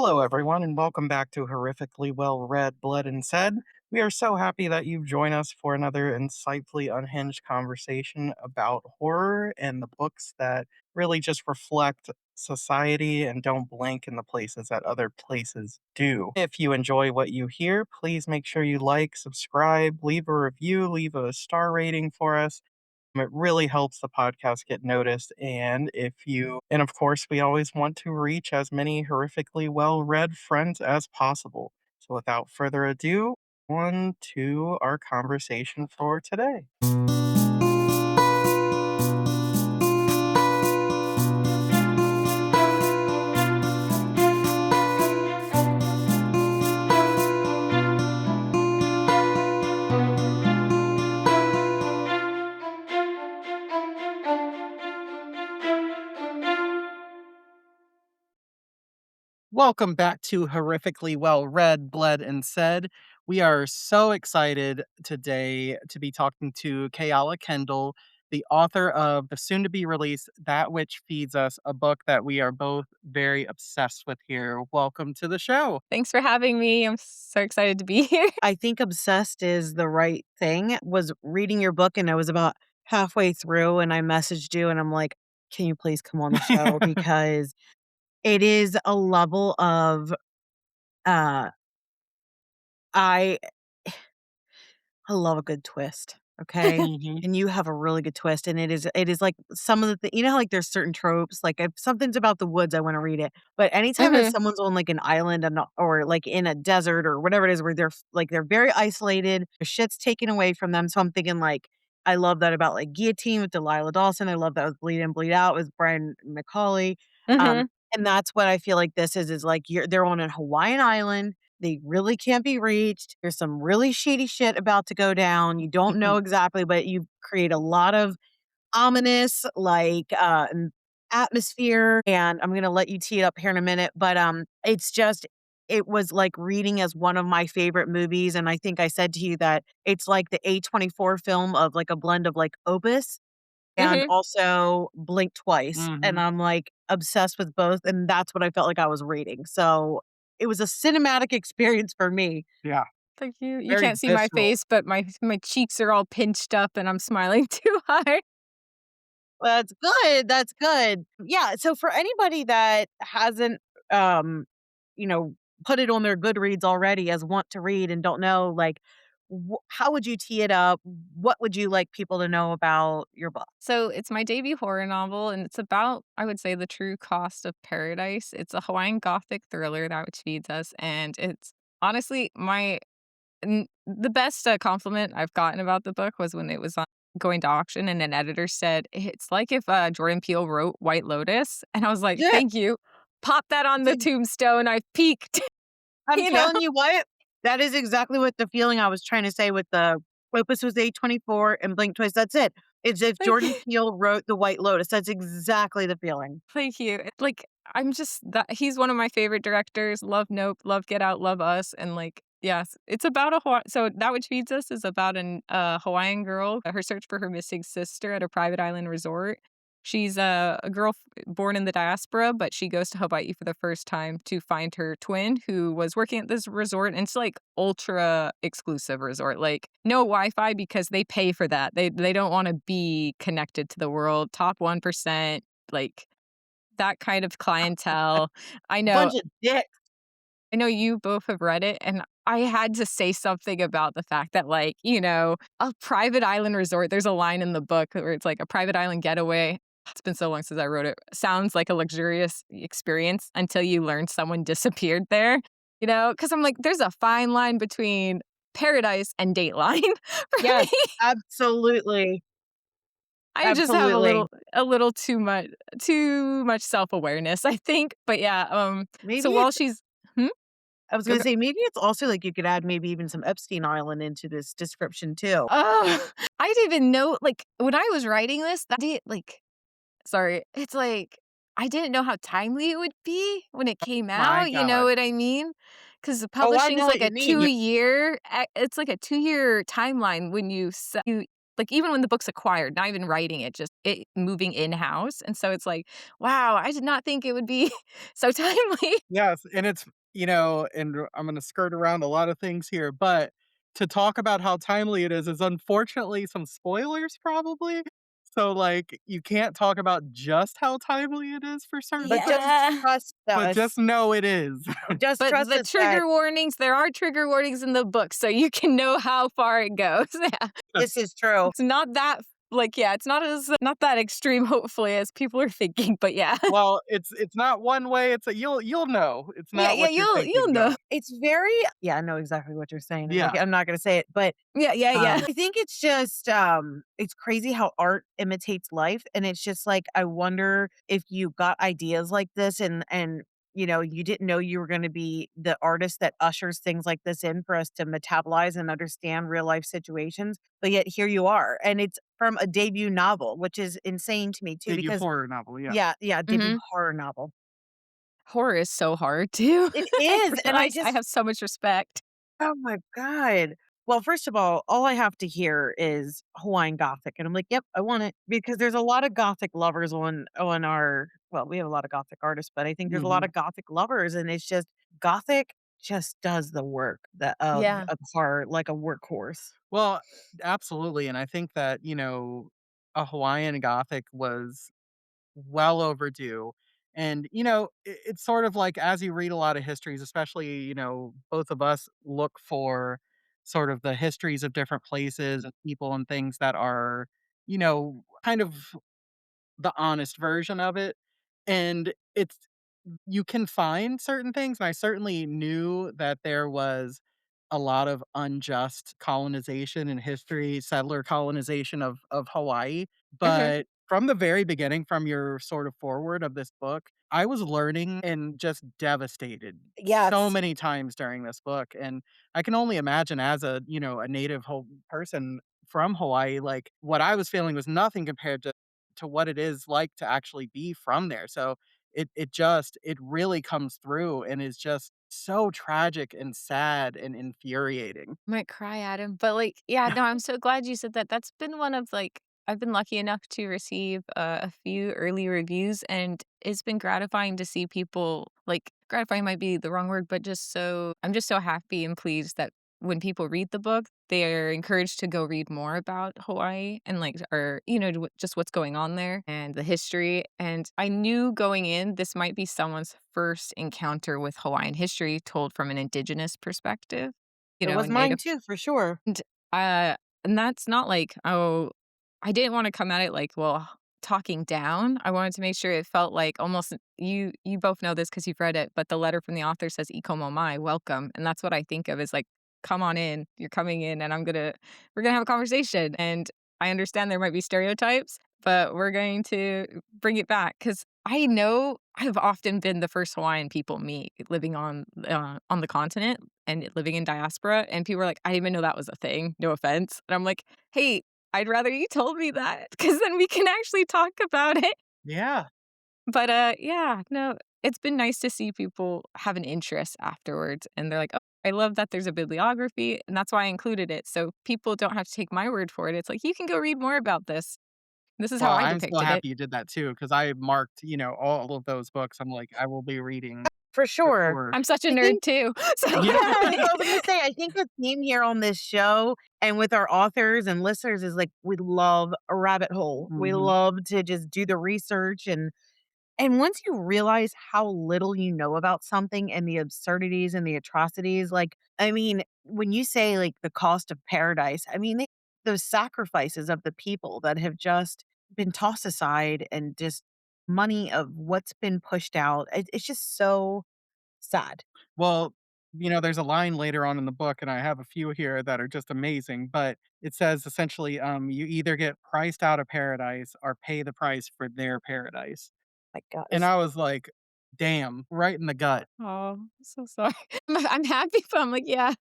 Hello, everyone, and welcome back to Horrifically Well Read Blood and Said. We are so happy that you've joined us for another insightfully unhinged conversation about horror and the books that really just reflect society and don't blink in the places that other places do. If you enjoy what you hear, please make sure you like, subscribe, leave a review, leave a star rating for us. It really helps the podcast get noticed. And of course, we always want to reach as many horrifically well read friends as possible. So without further ado, on to our conversation for today. Welcome back to Horrifically Well Read, Bled, and Said. We are so excited today to be talking to Keala Kendall, the author of the soon to be released That Which Feeds Us, a book that we are both very obsessed with here. Welcome to the show. Thanks for having me. I'm so excited to be here. I think obsessed is the right thing. Was reading your book and I was about halfway through and I messaged you and I'm like, "Can you please come on the show?" Because it is a level of uh I I love a good twist, okay? Mhm. And you have a really good twist, and it is like some of the you know how, like, there's certain tropes, like, if something's about the woods, I wanna read it, but anytime that Mhm. someone's on, like, an island and not or, like, in a desert or whatever it is where they're very isolated, their shit's taken away from them, so I'm thinking, like, I love that about, like, Guillotine with Delilah Dawson, I love that with Bleed In, Bleed Out with Brian McCauley, um, Mhm. and that's what I feel like this is like, they're on a Hawaiian island, they really can't be reached. There's some really shady shit about to go down. You don't know exactly, but you create a lot of ominous, atmosphere. And I'm gonna let you tee it up here in a minute, but it's just it was like reading as one of my favorite movies. And I think I said to you that it's like the A24 film of like a blend of like Opus and Mhm. also Blink Twice, and Mhm. I'm, like, obsessed with both, and that's what I felt like I was reading, so it was a cinematic experience for me, Yeah, Thank you. You very can't see my visceral. face, but my cheeks are all pinched up and I'm smiling too hard. That's good, that's good. Yeah, so for anybody that hasn't, um, you know, put it on their Goodreads already as want to read and don't know, like, how would you tee it up? What would you like people to know about your book? So it's my debut horror novel, and it's about, I would say, the true cost of paradise. It's a Hawaiian Gothic thriller that which feeds us, and it's honestly the best compliment I've gotten about the book was when it was going to auction, and an editor said it's like if Jordan Peele wrote White Lotus, and I was like, Yeah, thank you. Pop that on the did tombstone. I've peaked. I'm you know. telling you what, that is exactly what the feeling I was trying to say with the Opus was A24 and Blink Twice, that's it. It's if Jordan Like, Peele wrote The White Lotus, that's exactly the feeling. thank you. Like, I'm just that he's one of my favorite directors. Love Nope, love Get Out, love Us, and like, yes, it's about a so that which feeds us is about an Hawaiian girl, her search for her missing sister at a private island resort. She's a girl born in the diaspora, but she goes to Hawaii for the first time to find her twin, who was working at this resort. And it's like ultra exclusive resort, like no Wi-Fi because they pay for that. They don't want to be connected to the world. Top 1%, like that kind of clientele. I know Bunch of dicks. I know you both have read it, and I had to say something about the fact that, like, a private island resort, there's a line in the book where it's like, "A private island getaway." It's been so long since I wrote it. Sounds like a luxurious experience until you learn someone disappeared there, because 'Cause I'm like, there's a fine line between paradise and Dateline for me. Yes, absolutely, I just have absolutely. a little too much self-awareness, I think, but yeah, so Maybe while it's she's Hmm? I was gonna say, maybe it's also like you could add maybe even some Epstein Island into this description too. Oh, I didn't even know, like, when I was writing this, that did like sorry, it's like, I didn't know how timely it would be when it came My out, you know God. what I mean? Because the Oh, I publishing's know what like you a mean. 2-year it's like a 2-year timeline when you like, even when the book's acquired, not even writing it, just it moving in-house, and so it's like, wow, I did not think it would be so timely. Yes, and it's and I'm gonna skirt around a lot of things here, but to talk about how timely it is unfortunately some spoilers probably. So, like, you can't talk about just how timely it is for certain But just parts, Yeah. trust but us. just know it is. Just But trust the us that trigger warnings, there are trigger warnings in the book, so you can know how far it goes. Yeah. this is true. It's not that yeah, it's not as not that extreme, hopefully, as people are thinking, but yeah. Well, it's not one way, it's a you'll know. It's Yeah, not yeah, what you're you'll thinking, know. no. It's very yeah, I know exactly what you're saying, and Yeah. I'm not gonna say it, but, Yeah, yeah, yeah. I think it's just, it's crazy how art imitates life, and it's just like, I wonder if you got ideas like this and, you didn't know you were gonna be the artist that ushers things like this in for us to metabolize and understand real life situations, but yet here you are, and it's from a debut novel, which is insane to me too Did you because horror novel, yeah. yeah, yeah, debut Mhm. horror novel. Horror is so hard too. It I is, and I realize I just have so much respect. oh my god. Well, first of all I have to hear is Hawaiian Gothic, and I'm like, "Yep, I want it," because there's a lot of Gothic lovers on our well, we have a lot of Gothic artists, but I think there's a lot Mhm. of Gothic lovers, and it's just Gothic just does the work that Yeah. of horror like a workhorse. Well, absolutely, and I think that, a Hawaiian Gothic was well overdue. And, it's sort of like as you read a lot of histories, especially, both of us look for sort of the histories of different places and people and things that are, kind of the honest version of it. And it's you can find certain things, and I certainly knew that there was a lot of unjust colonization in history, settler colonization of Hawaii, Mhm. but from the very beginning, from your sort of forward of this book, I was learning and just devastated so Yes. many times during this book, and I can only imagine as a native whole person from Hawaii, like, what I was feeling was nothing compared to what it is like to actually be from there. So it really comes through and is just so tragic and sad and infuriating. Might cry at him, but, like, yeah, no, I'm so glad you said that. That's been one of, like I've been lucky enough to receive, a few early reviews, and it's been gratifying to see people like, gratifying might be the wrong word, but just so I'm just so happy and pleased that when people read the book, they're encouraged to go read more about Hawaii and, like or, just what's going on there and the history, and I knew going in this might be someone's first encounter with Hawaiian history told from an indigenous perspective, It was a mine native too, for sure. and, uh, and that's not like, oh I didn't wanna come at it like, well, talking down. I wanted to make sure it felt like almost you both know this because 'cause you've read it, but the letter from the author says, "Iko mo mai," welcome, and that's what I think of is like, "Come on in, you're coming in, and we're gonna have a conversation, and I understand there might be stereotypes, but we're going to bring it back because I know I've often been the first Hawaiian people meet living on the continent and living in diaspora, and people are like, "I didn't even know that was a thing, no offense." And I'm like, "Hey, I'd rather you told me that because then we can actually talk about it." Yeah. But, yeah, no, it's been nice to see people have an interest afterwards, and they're like, "Oh, I love that there's a bibliography," and that's why I included it, so people don't have to take my word for it. It's like, "You can go read more about this. This is how Well, I I'm so depicted it." happy you did that too, because I marked, all of those books. I'm like, I will be reading For for sure. sure. I'm such a I nerd think too, so yeah, Yeah. I was gonna say, I think the theme here on this show and with our authors and listeners is like we love a rabbit hole. We Mhm. love to just do the research and once you realize how little you know about something and the absurdities and the atrocities, like, I mean, when you say like the cost of paradise, I mean, those sacrifices of the people that have just been tossed aside and just money of what's been pushed out. It's just so sad. Well, there's a line later on in the book, and I have a few here that are just amazing, but it says essentially, you either get priced out of paradise or pay the price for their paradise. My God, And I was like, damn, right in the gut. Oh, so sorry. I'm happy, but I'm like, yeah,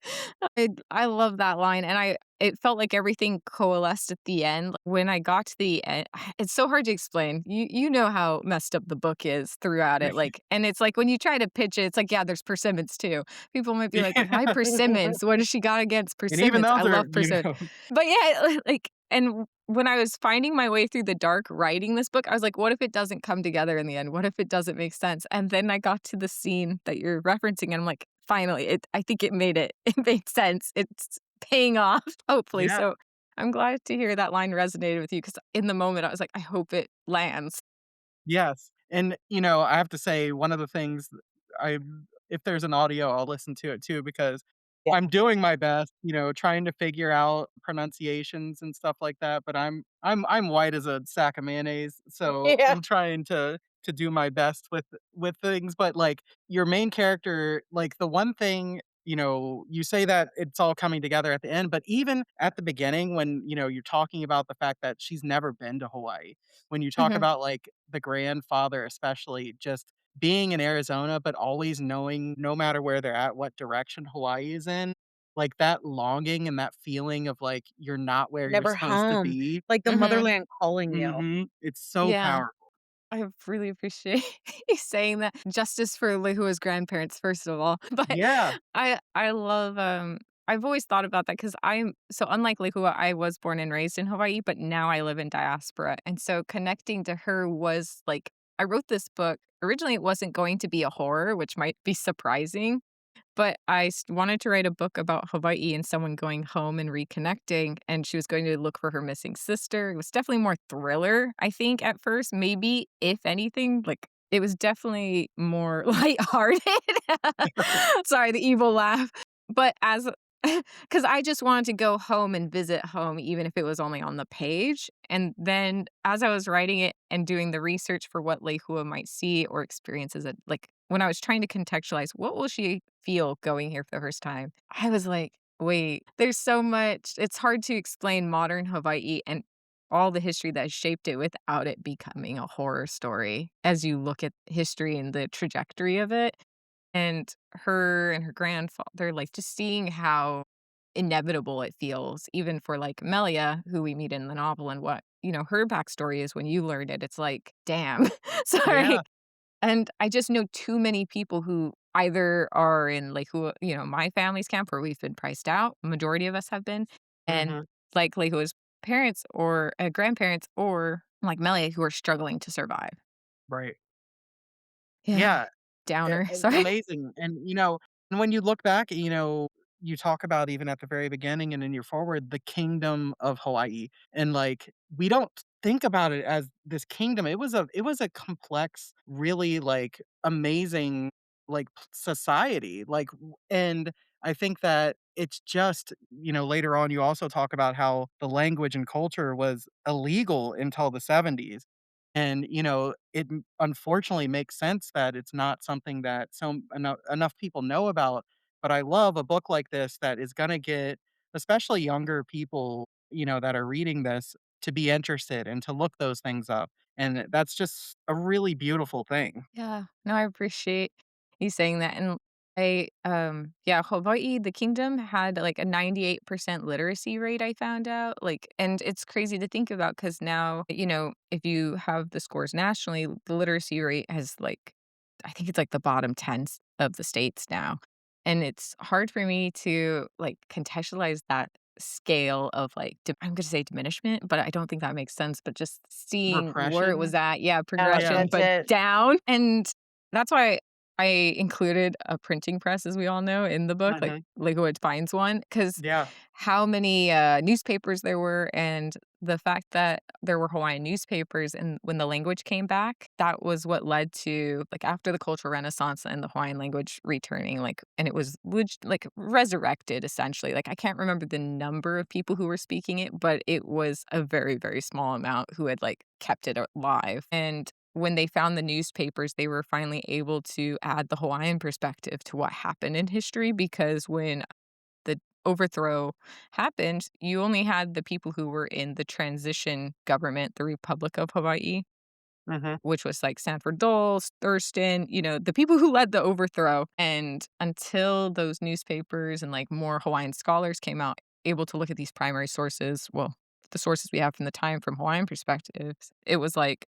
I love that line, and I it felt like everything coalesced at the end. When I got to the end, it's so hard to explain. You know how messed up the book is throughout it, like, and it's like when you try to pitch it, it's like, yeah, there's persimmons too. People might be like, why Yeah. persimmons? What has she got against And even persimmons? I those are, love persimmons, but yeah, like, and when I was finding my way through the dark writing this book, I was like, "What if it doesn't come together in the end? What if it doesn't make sense?" And then I got to the scene that you're referencing, and I'm like, "Finally, I think it made it. It made sense. It's paying off, hopefully." Yeah. So, I'm glad to hear that line resonated with you because in the moment, I was like, "I hope it lands." Yes, and, I have to say one of the things I if there's an audio, I'll listen to it too because Yeah. I'm doing my best, trying to figure out pronunciations and stuff like that, but I'm white as a sack of mayonnaise, so Yeah. I'm trying to do my best with things, but, like, your main character, like, the one thing, you say that it's all coming together at the end, but even at the beginning when, you're talking about the fact that she's never been to Hawaii, when you talk Mhm. about, like, the grandfather especially just being in Arizona, but always knowing no matter where they're at, what direction Hawaii is in, like, that longing and that feeling of, like, you're not where you're Never supposed to home, be. like the Mhm. motherland calling you. Mhm. It's so Yeah. powerful. I really appreciate you saying that. Justice for Lehua's grandparents, first of all. But Yeah. I love, I've always thought about that because 'cause I'm so unlike Lehua, I was born and raised in Hawaii, but now I live in diaspora, and so connecting to her was like I wrote this book originally, it wasn't going to be a horror, which might be surprising, but I wanted to write a book about Hawaii and someone going home and reconnecting, and she was going to look for her missing sister. It was definitely more thriller, I think, at first, maybe, if anything, like, it was definitely more lighthearted. Sorry, the evil laugh. But as because I just wanted to go home and visit home, even if it was only on the page, and then as I was writing it and doing the research for what Lehua might see or experience as a like, when I was trying to contextualize, what will she feel going here for the first time? I was like, "Wait, there's so much." It's hard to explain modern Hawaii and all the history that shaped it without it becoming a horror story as you look at history and the trajectory of it. And her and her grandfather, like, just seeing how inevitable it feels, even for, like, Melia, who we meet in the novel and what, her backstory is when you learn it, it's like, "Damn." Sorry. Yeah. And I just know too many people who either are in, like, my family's camp where we've been priced out, majority of us have been, and, Mhm. like who his parents or, grandparents or, like Melia, who are struggling to survive. Right. Yeah. Yeah. Downer, sorry. Amazing, and, and when you look back, you talk about even at the very beginning and in your forward, the kingdom of Hawaii, and, like, we don't think about it as this kingdom. It was a complex, really, like, amazing, like, society, like, and I think that it's just later on, you also talk about how the language and culture was illegal until the '70s. And, it unfortunately makes sense that it's not something that enough people know about. But I love a book like this that is going to get, especially younger people, that are reading this to be interested and to look those things up. And that's just a really beautiful thing. Yeah. No, I appreciate you saying that, and yeah, Hawaii, the kingdom had, like, a 98% literacy rate, I found out, like and it's crazy to think about because now, if you have the scores nationally, the literacy rate has, like I think it's, like, the bottom 10 of the states now, and it's hard for me to, like, contextualize that scale of, like, I'm gonna say diminishment, but I don't think that makes sense, but just seeing where it was Repression. at yeah, Yeah, progression, Yeah. that's but it. down, and that's why I included a printing press, as we all know, in the book, like, Hmm. Legowood finds one, because Yeah. how many, newspapers there were, and the fact that there were Hawaiian newspapers, and when the language came back, that was what led to like, after the Cultural Renaissance and the Hawaiian language returning, like and it was like, resurrected, essentially, like, I can't remember the number of people who were speaking it, but it was a very, very small amount who had, like, kept it alive, and when they found the newspapers, they were finally able to add the Hawaiian perspective to what happened in history because when the overthrow happened, you only had the people who were in the transition government, the Republic of Hawaii, Hmm. which was like Sanford Dole, Thurston, the people who led the overthrow. And until those newspapers and like more Hawaiian scholars came out able to look at these primary sources, well, the sources we have from the time from Hawaiian perspectives, it was like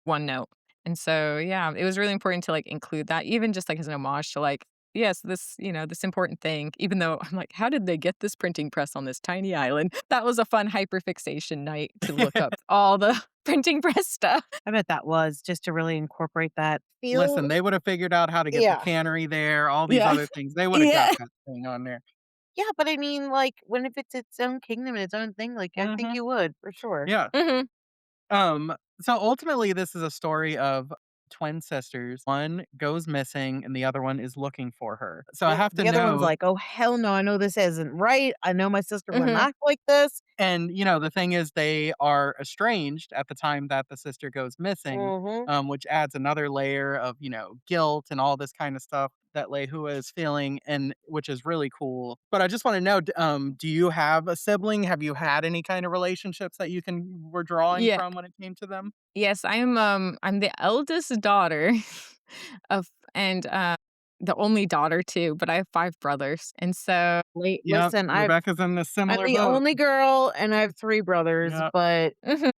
one note. And so, yeah, it was really important to like include that, even just like as an homage to like yes, this, this important thing, even though I'm like, how did they get this printing press on this tiny island? That was a fun hyperfixation night to look up all the printing press stuff. I bet that was just to really incorporate that feel. Listen, they would have figured out how to get the Yeah. cannery there, all these Yeah. other things. They would have got Yeah. that thing on there. Yeah, but I mean, like, when if it's its own kingdom and its own thing, like, I think Mhm. you would, for sure. Yeah. Mhm. So ultimately, this is a story of twin sisters. One goes missing and the other one is looking for her. So I Yep, have to the other one's know. like, "Oh, hell no, I know this isn't right. I know my sister would Mhm. not like this." And, the thing is they are estranged at the time that the sister goes missing, Mhm. which adds another layer of, guilt and all this kind of stuff that Lehua is feeling, and which is really cool. But I just want to know, do you have a sibling? Have you had any kind of relationships that you can were drawing Yeah. from when it came to them? Yes, I'm the eldest daughter of and, the only daughter too, but I have 5 brothers, and so Yep, Listen, Rebecca's in a I'm similar the boat. only girl and I have 3 brothers, Yeah, but, Mhm.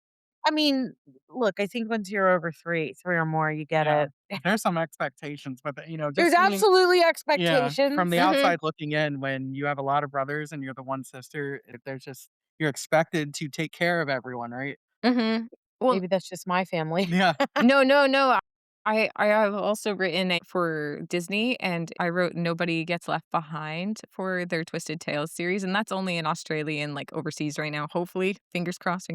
I mean, look, I think once you're over 3 or more, you get yeah. it. There's some expectations, but, There's just seeing. absolutely Yeah, from expectations. the Mhm. outside looking in, when you have a lot of brothers and you're the one sister, there's just you're expected to take care of everyone, right? Mhm. Well, Maybe that's just my family. Yeah. no, no, no. I have also written it for Disney, and I wrote Nobody Gets Left Behind for their Twisted Tales series, and that's only in Australia and, like, overseas right now. Hopefully, fingers crossed,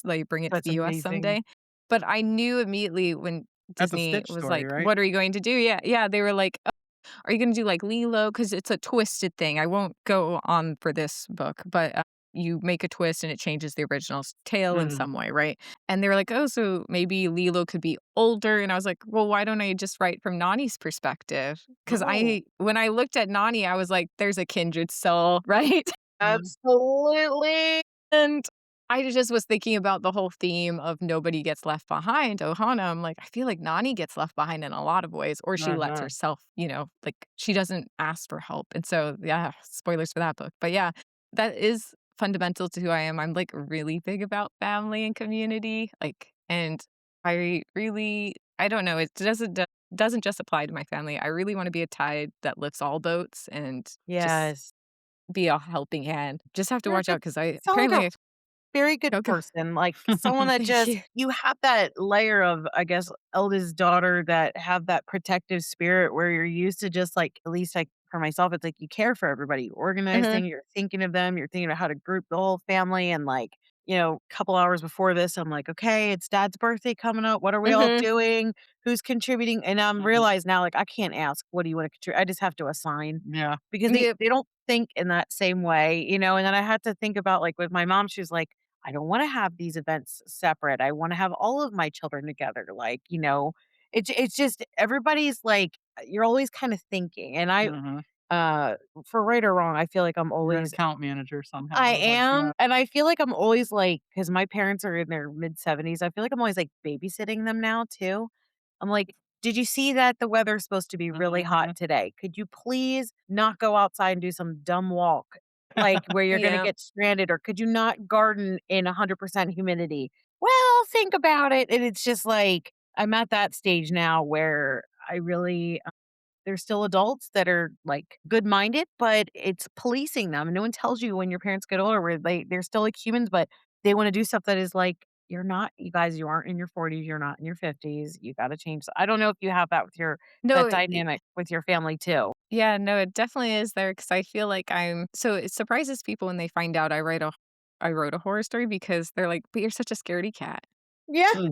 they bring it to That's the US amazing. someday. But I knew immediately when That's a Disney Stitch was story, like, right? "What are you going to do?" Yeah, yeah, they were like, are you gonna do like Lilo? Because it's a twisted thing. I won't go on for this book, but, you make a twist and it changes the original tale in Mhm. some way, right? And they were like, "Oh, so maybe Lilo could be older," and I was like, "Well, why don't I just write from Nani's perspective?" Because Oh, when I looked at Nani, I was like, "There's a kindred soul," right? Mhm. absolutely. And I just was thinking about the whole theme of nobody gets left behind, Ohana. I'm like, I feel like Nani gets left behind in a lot of ways, or she lets Uh-huh. herself, like she doesn't ask for help. And so, yeah, spoilers for that book. But yeah, that is fundamental to who I am. I'm like really big about family and community. Like, and I don't know, doesn't just apply to my family. I really want to be a tide that lifts all boats and just Yes. be a helping hand. Just have to You're a watch good out because I sound like a apparently very good go, go. person, like, someone that Thank just you. you have that layer of, I guess, eldest daughter that have that protective spirit where you're used to just, like at least, like, for myself, it's like you care for everybody. You organize Mhm, things, you're thinking of them, you're thinking about how to group the whole family, and, like, couple hours before this, I'm like, "Okay, it's dad's birthday coming up. What are we all mhm, doing? Who's contributing?" And I'm Mhm. realized now, like, I can't ask, "What do you wanna contribute?" I just have to assign Yeah. because they yep, they don't think in that same way, and then I had to think about, like, with my mom, she was like, "I don't wanna have these events separate. I wanna have all of my children together." Like, it's just everybody's like, you're always kinda thinking, and Mhm. uh, for right or wrong, I feel like You're an account manager somehow, I I like am, that. and I feel like I'm always like, because my parents are in their mid-70s, I feel like I'm always, like, babysitting them now too. I'm like, "Did you see that the weather's supposed to be really hot Mhm. today? Could you please not go outside and do some dumb walk, like, where you're gonna yeah. get stranded, or could you not garden in 100% humidity?" "Well, think about it," and it's just like, I'm at that stage now where I really they're still adults that are, like, good-minded, but it's policing them. No one tells you when your parents get older where they're still, like, humans, but they wanna do stuff that is like, "You're not you guys, you aren't in your 40s, you're not in your 50s, you gotta change." I don't know if you have that with No, that dynamic with your family too. yeah, no, it definitely is there because I feel like it surprises people when they find out I wrote a horror story because they're like, "But you're such a scaredy cat." Yeah. Mm.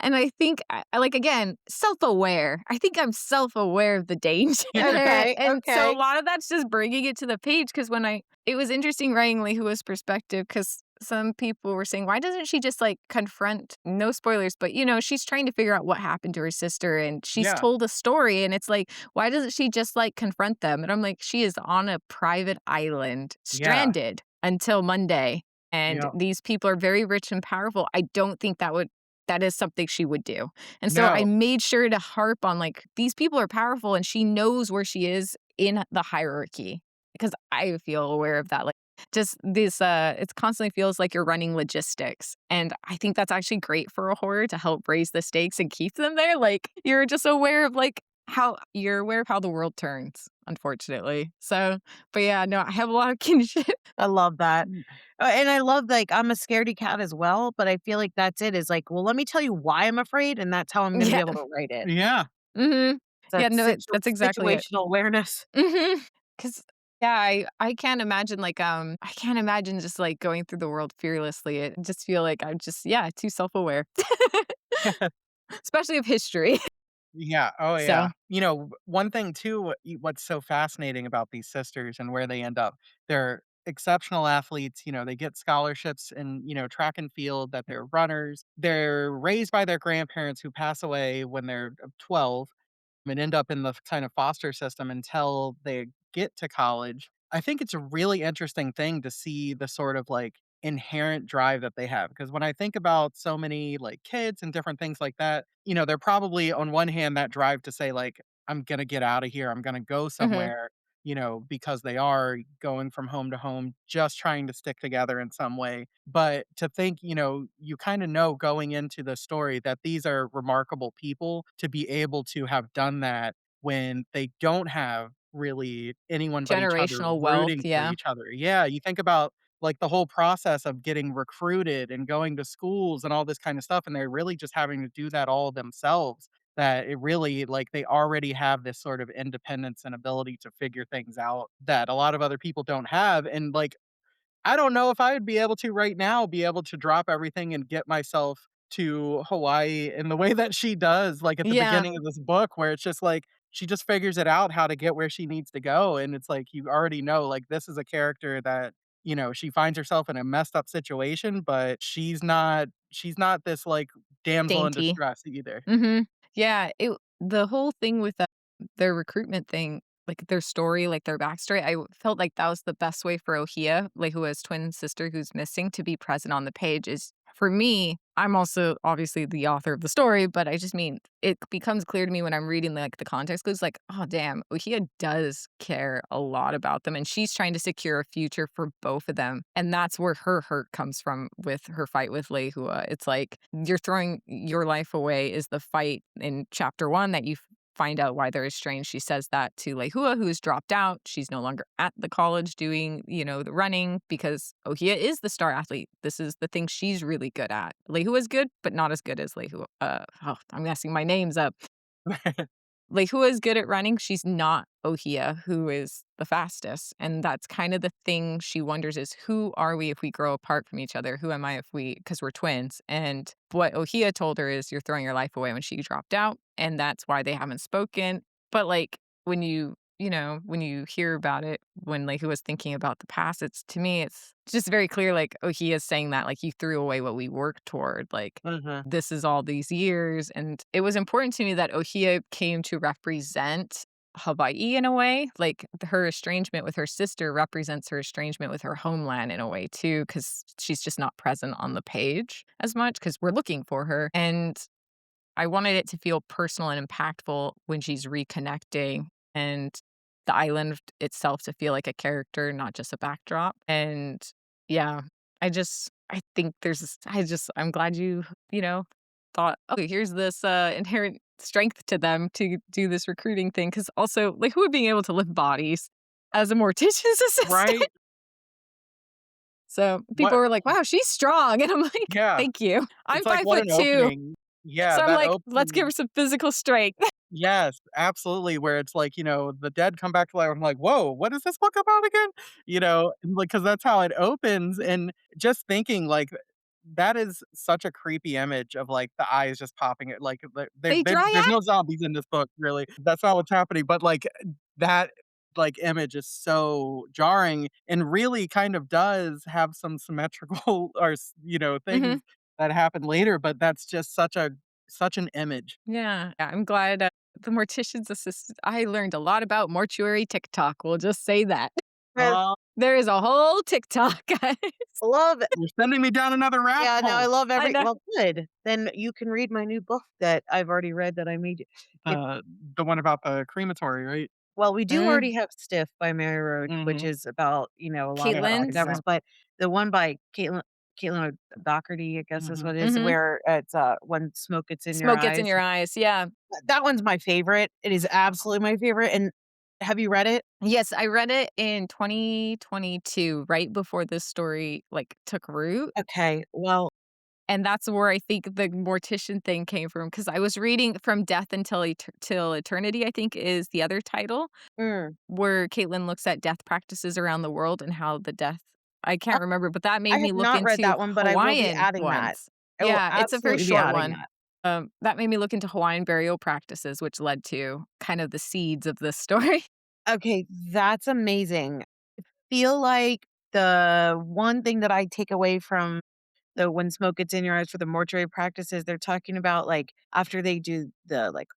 And I think like, again, self-aware. I think I'm self-aware of the danger, Okay, and so a okay. lot of that's just bringing it to the page. Because when I it was interesting writing Lehua's perspective because some people were saying, "Why doesn't she just, like, confront" no spoilers, but, she's trying to figure out what happened to her sister, and she's Yeah. told a story, and it's like, "Why doesn't she just, like, confront them?" And I'm like, "She is on a private island, Yeah. stranded until Monday, and Yeah. these people are very rich and powerful." I don't think that is something she would do. And so I No. made sure to harp on, like, these people are powerful and she knows where she is in the hierarchy because I feel aware of that. Like, just this, it constantly feels like you're running logistics. And I think that's actually great for a horror to help raise the stakes and keep them there. Like, you're just aware of, like, how you're aware of how the world turns. unfortunately. So, but yeah, no, I have a lot of kinship. I love that. Mm, And I love, like, I'm a scaredy cat as well, but I feel like that's it, is like, well, let me tell you why I'm afraid, and that's how I'm gonna be Yeah. able to write it. yeah. Mhm. Yeah, That no, that's exactly it. situational awareness. Mhm. 'Cause yeah, I can't imagine, like, I can't imagine just, like, going through the world fearlessly. I just feel like I'm just, yeah, too self-aware, especially of history. Yeah, oh, yeah. So One thing too, what's so fascinating about these sisters and where they end up, they're exceptional athletes, they get scholarships in, track and field, that they're runners. They're raised by their grandparents who pass away when they're 12 and end up in the kind of foster system until they get to college. I think it's a really interesting thing to see the sort of like inherent drive that they have. Because when I think about so many like kids and different things like that, they're probably on one hand that drive to say, like, I'm going to get out of here, I'm going to go mhm, somewhere, because they are going from home to home, just trying to stick together in some way. But to think, you kind of know going into the story that these are remarkable people to be able to have done that when they don't have really anyone but each other generational wealth, rooting for yeah. each other. Yeah, you think about like the whole process of getting recruited and going to schools and all this kind of stuff, and they're really just having to do that all themselves. That it really, like, they already have this sort of independence and ability to figure things out that a lot of other people don't have. And like, I don't know if I would be able to right now be able to drop everything and get myself to Hawaii in the way that she does, like, at the Yeah, beginning of this book, where it's just like, she just figures it out how to get where she needs to go, and it's like, you already know, like, this is a character that, she finds herself in a messed up situation, but she's not this, like, damsel in dainty. distress either. Mhm. Yeah, the whole thing with, their recruitment thing, like, their story, like, their backstory, felt like that was the best way for Ohia, like, who has twin sister who's missing, to be present on the page. Is for me, I'm also obviously the author of the story, but I just mean, it becomes clear to me when I'm reading, like, the context clues, like, "Oh, damn, Ohia does care a lot about them, and she's trying to secure a future for both of them," and that's where her hurt comes from with her fight with Lehua. It's like, you're throwing your life away is the fight in chapter 1 that you find out why they're estranged. She says that to Lehua, who's dropped out. She's no longer at the college doing, the running, because Ohia is the star athlete. This is the thing she's really good at. Lehua is good, but not as good as Lehua. I'm messing my names up. Lehua is good at running, she's not Ohia, who is the fastest, and that's kind of the thing she wonders is, "Who are we if we grow apart from each other? Who am I if we, because 'cause we're twins?" And what Ohia told her is, "You're throwing your life away," when she dropped out, and that's why they haven't spoken. But, like, when when you hear about it, when, like, who was thinking about the past, it's, to me, it's just very clear, like, Ohia is saying that, like, "You threw away what we worked toward," like, Mhm. this is all these years, and it was important to me that Ohia came to represent Hawaii in a way, like, her estrangement with her sister represents her estrangement with her homeland in a way too, because she's just not present on the page as much, because 'cause we're looking for her, and I wanted it to feel personal and impactful when she's reconnecting, and the island itself to feel like a character, not just a backdrop. And yeah, I think I'm glad thought, "Oh, here's this, inherent strength to them to do this recruiting thing." Because also, like, who would being able to lift bodies as a mortician's assistant. Right? So, people What were like, "Wow, she's strong." And I'm like, Yeah. "Thank you." I'm It's like, what an 5'2". opening. Yeah, So I'm that like, "Let's give her opening. some physical strength." Yes, absolutely, where it's like, the dead come back to life. I'm like, "Whoa, what is this book about again?" And, like, because that's how it opens, and just thinking, like, that is such a creepy image of, like, the eyes just popping it, like, They dry there's eye. no zombies in this book, really. That's not what's happening, but, like, that, like, image is so jarring and really kind of does have some symmetrical or Mhm. things that happen later, but that's just such an image. Yeah, I'm glad, the mortician's assistant. I learned a lot about mortuary TikTok, we'll just say that. I There is a whole TikTok, guys. love it. You're sending me down another rabbit Yeah, no, I hole. love I every know. well, good. Then you can read my new book that I've already read that I made it Uh, the one about the crematory, right? well, we do Mm, already have Stiff by Mary Roach, which Mhm. is about, a lot of Yeah, I'll pick it Caitlin's. governance, up. but the one by Caitlin Doherty, I guess is Mhm. what it is, Mhm. where it's, when smoke gets in your Smoke gets in eyes. your eyes, yeah. That one's my favorite. It is absolutely my favorite, and Have you read it? Yes, I read it in 2022, right before this story, like, took root, Okay, well and that's where I think the mortician thing came from. Because I was reading From Death Until Till Eternity, I think is the other title, mm, where Caitlin looks at death practices around the world and how the death I oh, can't remember, but that I made me have look not read into that one, but I will be Hawaiian adding that. ones. I will Yeah, it's a very absolutely be short adding one. that. That made me look into Hawaiian burial practices, which led to kind of the seeds of this story. Okay, that's amazing. Feel like the one thing that I take away from the "When Smoke Gets in Your Eyes" for the mortuary practices, they're talking about, like, after they do the, like,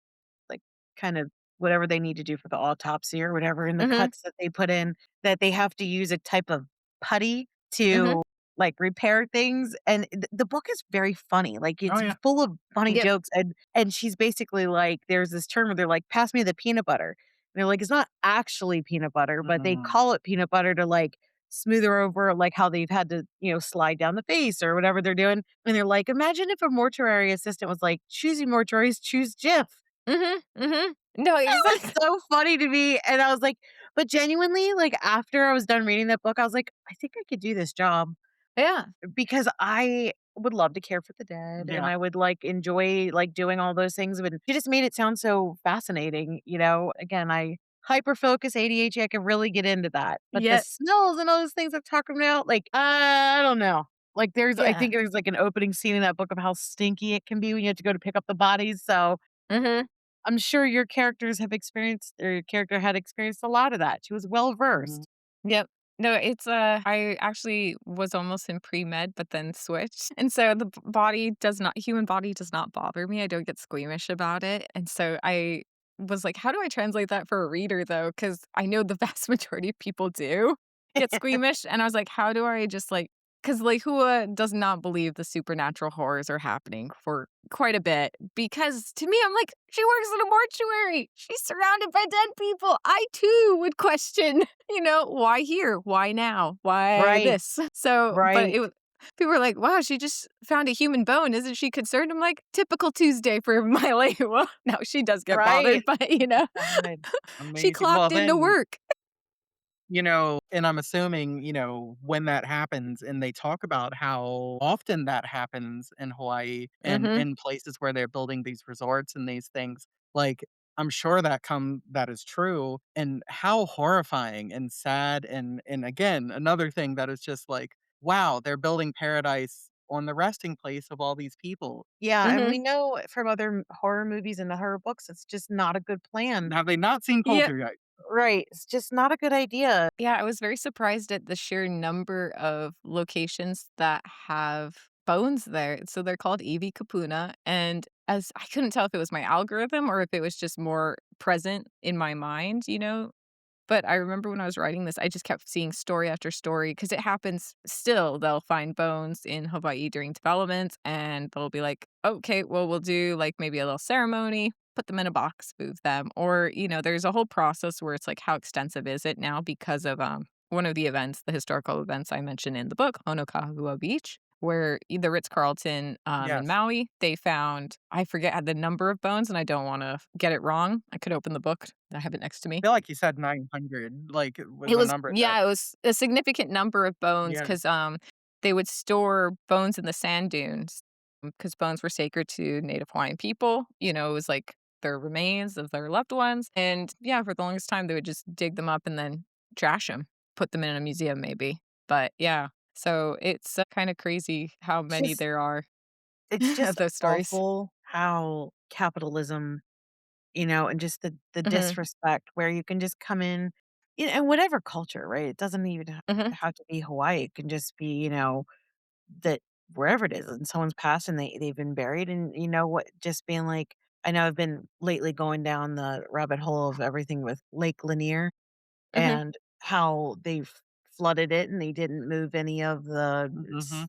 kind of whatever they need to do for the autopsy or whatever in the Mhm, cuts that they put in, that they have to use a type of putty mhm. to, like, repair things, and the book is very funny, like, Oh, it's yeah. full of funny Yep. jokes, and she's basically like there's this term where they're like, "Pass me the peanut butter." And they're like, "It's not actually peanut butter," but they Mhm. call it peanut butter to, like, smooth her over, like, how they've had to, slide down the face or whatever they're doing, and they're like, "Imagine if a mortuary assistant was like, 'Choosy mortuaries, choose Jif.'" Mhm, mhm. No, It was exactly. so funny to me, and I was like but genuinely, like, after I was done reading that book, I was like, "I think I could do this job," Yeah, because I would love to care for the dead, and Yeah. I would, like, enjoy, like, doing all those things, but she just made it sound so fascinating, you know? Again, I hyper focus ADHD, I can really get into that, but the yep, smells and all those things I'm talking about, like, I don't know. Like, I yeah. think there's, like, an opening scene in that book of how stinky it can be when you have to go to pick up the bodies, so Mhm. I'm sure your characters have experienced or your character had experienced a lot of that. She was well Mhm. versed. Yep. No, I actually was almost in pre-med, but then switched, and so the human body does not bother me, I don't get squeamish about it, and so I was like, "How do I translate that for a reader, though?" Because I know the vast majority of people do get squeamish, and I was like, "How do I just, like" because Lehua does not believe the supernatural horrors are happening for quite a bit, because to me, I'm like, "She works in a mortuary, she's surrounded by dead people, I too would question." Why here? Why now? Why Right, this? So, but right, it was people were like, "Wow, she just found a human bone. Isn't she concerned?" I'm like, "Typical Tuesday for my lady." Well, no, she does get right. bothered, but, God, she Amazing. Well, clocked into then, work. and I'm assuming, when that happens and they talk about how often that happens in Hawaii and Mhm. in places where they're building these resorts and these things, like, I'm sure that is true, and how horrifying and sad and again, another thing that is just like, wow, they're building paradise on the resting place of all these people. Yeah, and we Mhm. know from other horror movies and the horror books, it's just not a good plan. Have they not seen Yeah. Poltergeist? Right, it's just not a good idea. Yeah, I was very surprised at the sheer number of locations that have bones there. So they're called Iwi Kapuna, and as I couldn't tell if it was my algorithm or if it was just more present in my mind. But I remember when I was writing this, I just kept seeing story after story because it happens still. They'll find bones in Hawaii during development and they'll be like, okay, well, we'll do like maybe a little ceremony, put them in a box, move them. Or, there's a whole process where it's like, how extensive is it now because of one of the events, the historical events I mentioned in the book, Honokahua Beach, where the Ritz-Carlton, in Yes. Maui, they found I forget the number of bones, and I don't wanna get it wrong. I could open the book. I have it next to me. Feel like you said 900, like, it was It a was number that yeah, it was a significant number of bones yeah. 'cause, they would store bones in the sand dunes, because bones were sacred to Native Hawaiian people. It was like their remains of their loved ones, and, yeah, for the longest time, they would just dig them up and then trash them, put them in a museum maybe. But, yeah, so it's, kinda crazy how It's many just there are it's of just those stories. awful how capitalism, and just the Mhm, disrespect where you can just come in, and whatever culture, right? It doesn't even mhm, have to be Hawaii. It can just be, that wherever it is and someone's passed and they've been buried and you know what, just being like I know I've been lately going down the rabbit hole of everything with Lake Lanier mhm, and how they've flooded it and they didn't move any of the Mhm.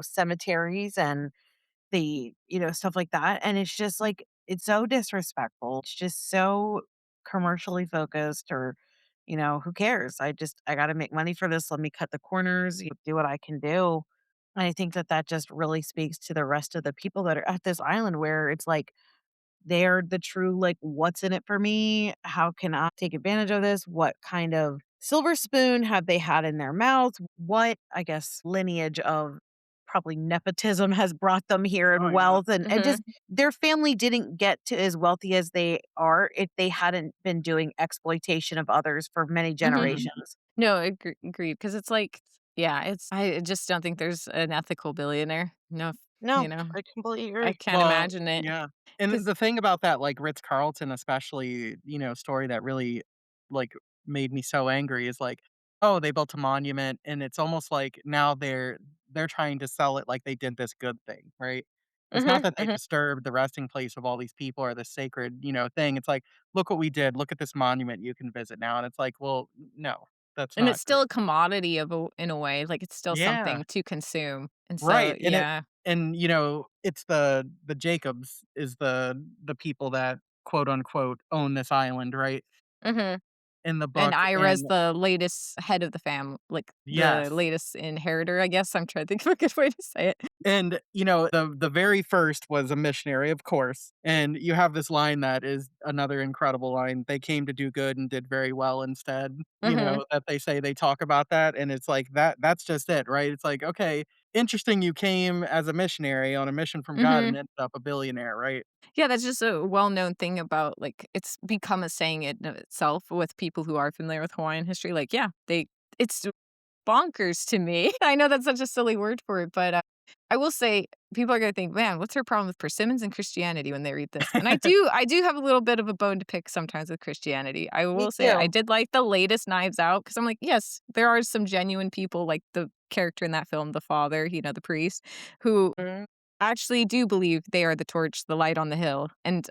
cemeteries and stuff like that, and it's just like it's so disrespectful. It's just so commercially focused or, who cares? I gotta make money for this. Let me cut the corners, do what I can do. And I think that that just really speaks to the rest of the people that are at this island where it's like they're the true, like, what's in it for me? How can I take advantage of this? What kind of silver spoon have they had in their mouths? What, I guess, lineage of probably nepotism has brought them here Oh, and yeah. wealth and Mhm. just their family didn't get to as wealthy as they are if they hadn't been doing exploitation of others for many Mhm. Mhm. generations. No, agreed. Because it's like yeah, it's I just don't think there's an ethical billionaire. No, No, you know, I completely I agree. can't Well, imagine it. yeah, and Because the thing about that, like, Ritz-Carlton especially, story that really, like, made me so angry is, like, oh, they built a monument, and it's almost like now they're trying to sell it like they did this good thing, right? It's not Mhm, that they mhm. disturbed the resting place of all these people or this sacred, thing, it's like, "Look what we did, look at this monument you can visit now," and it's like, "Well, no, that's And it's not still great." a commodity of a in a way, like, it's still Yeah. something to consume, and so Right, yeah. it's the Jacobs is the people that, quote, unquote, "own this island," right, Mhm. in the And book, Ira's and the latest head of the like, the yes, latest inheritor, I guess, I'm trying to think of a good way to say it. and, the very first was a missionary, of course, and you have this line that is another incredible line, "They came to do good and did very well instead," Mhm, that they say they talk about that, and it's like, that's just it, right? It's like, "Okay, interesting you came as a missionary on a mission from God and mhm. ended up a billionaire," right? Yeah, that's just a well-known thing about, like it's become a saying in of itself with people who are familiar with Hawaiian history, like, yeah, it's bonkers to me. I know that's such a silly word for it, but, I will say people are gonna think, "Man, what's her problem with persimmons and Christianity?" when they read this, and I do have a little bit of a bone to pick sometimes with Christianity. I Me will say I too. did like the latest Knives Out because 'cause I'm like, "Yes, there are some genuine people like the character in that film, the father, the priest, who Mhm. actually do believe they are the torch, the light on the hill, and,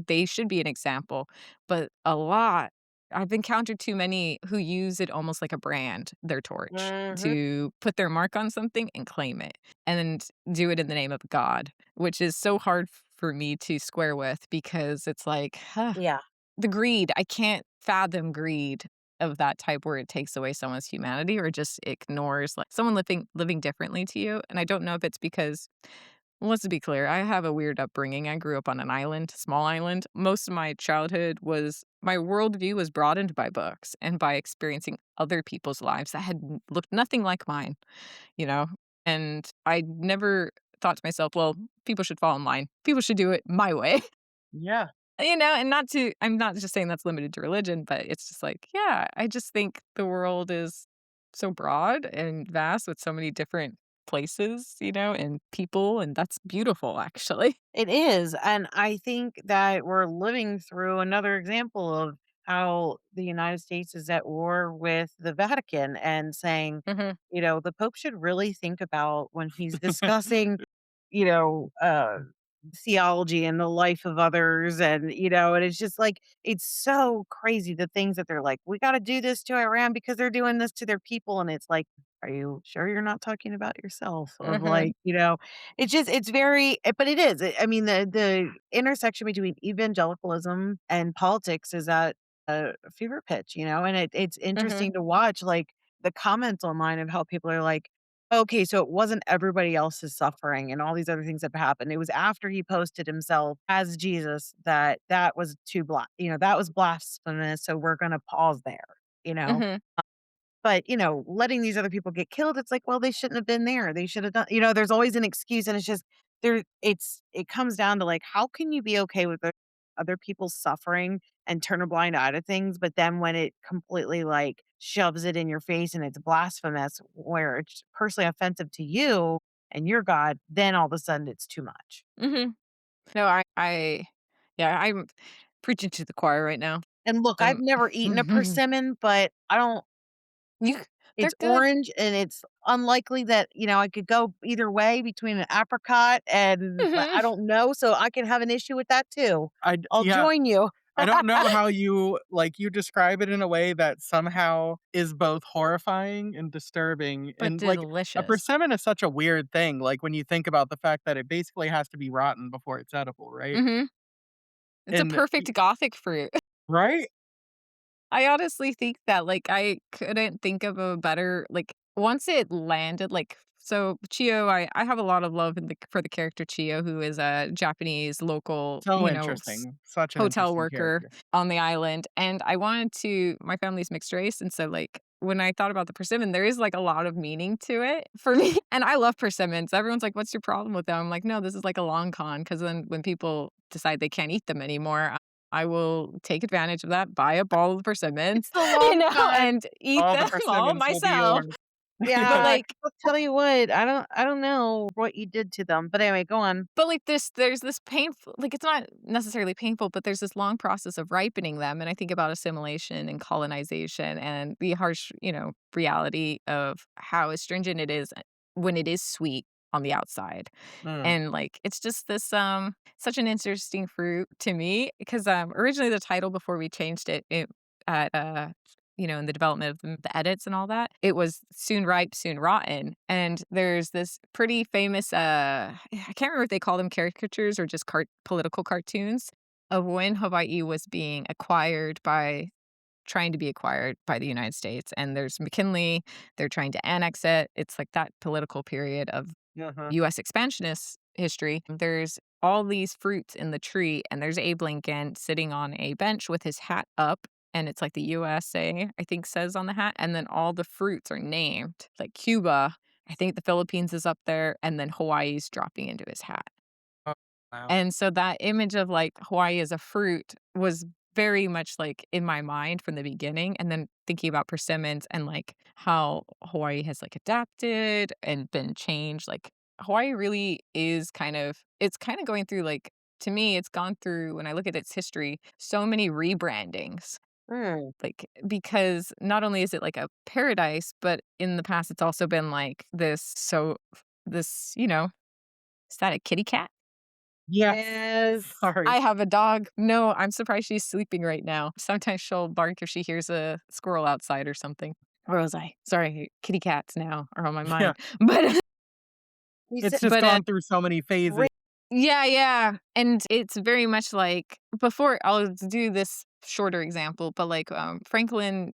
they should be an example, but a lot I've encountered too many who use it almost like a brand, their torch, Mhm. to put their mark on something and claim it, and do it in the name of God, which is so hard for me to square with because it's like, Yeah. the greed, I can't fathom greed of that type where it takes away someone's humanity or just ignores, like, someone living differently to you, and I don't know if it's because well, let's be clear, I have a weird upbringing. I grew up on an island, small island. Most of my childhood was my worldview was broadened by books and by experiencing other people's lives that had looked nothing like mine, you know? And I never thought to myself, well, people should fall in line. People should do it my way. Yeah. And I'm not just saying that's limited to religion, but it's just like, yeah, I just think the world is so broad and vast with so many different places, and people, and that's beautiful, actually. It is, and I think that we're living through another example of how the United States is at war with the Vatican and saying, Mhm, the Pope should really think about when he's discussing, you know, uh, theology and the life of others and it's just like it's so crazy the things that they're like, "We gotta do this to Iran because they're doing this to their people," and it's like, "Are you sure you're not talking about yourself?" Of mhm, like, it's very but it is. I mean, the intersection between evangelicalism and politics is at a fever pitch and it's mhm, interesting to watch, like, the comments online of how people are like, "Okay, so it wasn't everybody else's suffering and all these other things that happened. It was after he posted himself as Jesus that was that was blasphemous, so we're gonna pause there," you know? mhm, But letting these other people get killed, it's like, well, they shouldn't have been there. They should have there's always an excuse and it's just it comes down to like, how can you be okay with other people's suffering and turn a blind eye to things, but then when it completely like shoves it in your face and it's blasphemous where it's personally offensive to you and your God, then all of a sudden it's too much. mhm. No, yeah, I'm preaching to the choir right now. And look, I've Um, never eaten a persimmon, but I don't you they're it's good. orange, and it's unlikely that I could go either way between an apricot and but Mhm. I don't know, so I can have an issue with that too. I'll Yeah, join you. I don't know how you describe it in a way that somehow is both horrifying and disturbing, But and, like, a delicious. persimmon is such a weird thing, like, when you think about the fact that it basically has to be rotten before it's edible, right? Mhm. It's a And y perfect Gothic fruit. right? I honestly think that, like, I couldn't think of a better like, once it landed, like, So Chio, I have a lot of love for the character Chio, who is a Japanese local, So interesting. Such an hotel interesting worker character. on the island, and I wanted to my family's mixed race, and so, like, when I thought about the persimmon, there is, like, a lot of meaning to it for me, and I love persimmons. Everyone's like, "What's your problem with them?" I'm like, "No, this is like a long con." Because then when people decide they can't eat them anymore, I will take advantage of that, buy a ball of It's persimmons, the long con. and eat All the them all persimmons will be myself. yours. But, Yeah, like I'll tell you what, I don't know what you did to them, but anyway, go on. like, there's this painful like, it's not necessarily painful, but there's this long process of ripening them, and I think about assimilation and colonization and the harsh, reality of how astringent it is when it is sweet on the outside. Mm, And, like, it's just this, such an interesting fruit to me because, originally the title before we changed it at, in the development of the edits and all that, it was Soon Ripe, Soon Rotten, and there's this pretty famous, I can't remember if they call them caricatures or just political cartoons of when Hawaii was being trying to be acquired by the United States, and there's McKinley, they're trying to annex it. It's like that political period of uh-huh. US expansionist history. There's all these fruits in the tree, and there's Abe Lincoln sitting on a bench with his hat up, and it's like the USA, I think, says on the hat, and then all the fruits are named, like Cuba, I think the Philippines is up there, and then Hawaii's dropping into his hat. Oh, wow. And so that image of, like, Hawaii as a fruit was very much, like, in my mind from the beginning, and then thinking about persimmons and, like, how Hawaii has, like, adapted and been changed, like, Hawaii really is it's kinda going through, like to me, it's gone through, when I look at its history, so many rebrandings, Mm. like, because not only is it, like, a paradise, but in the past, it's also been, like, this, is that a kitty cat? Yes. Yes. Sorry. I have a dog. No, I'm surprised she's sleeping right now. Sometimes she'll bark if she hears a squirrel outside or something. Where was I? Sorry, kitty cats now are on my Yeah. mind. But You said It's just but, gone through so many phases. great. yeah, yeah, and it's very much like before I'll do this shorter example, but, like, Franklin,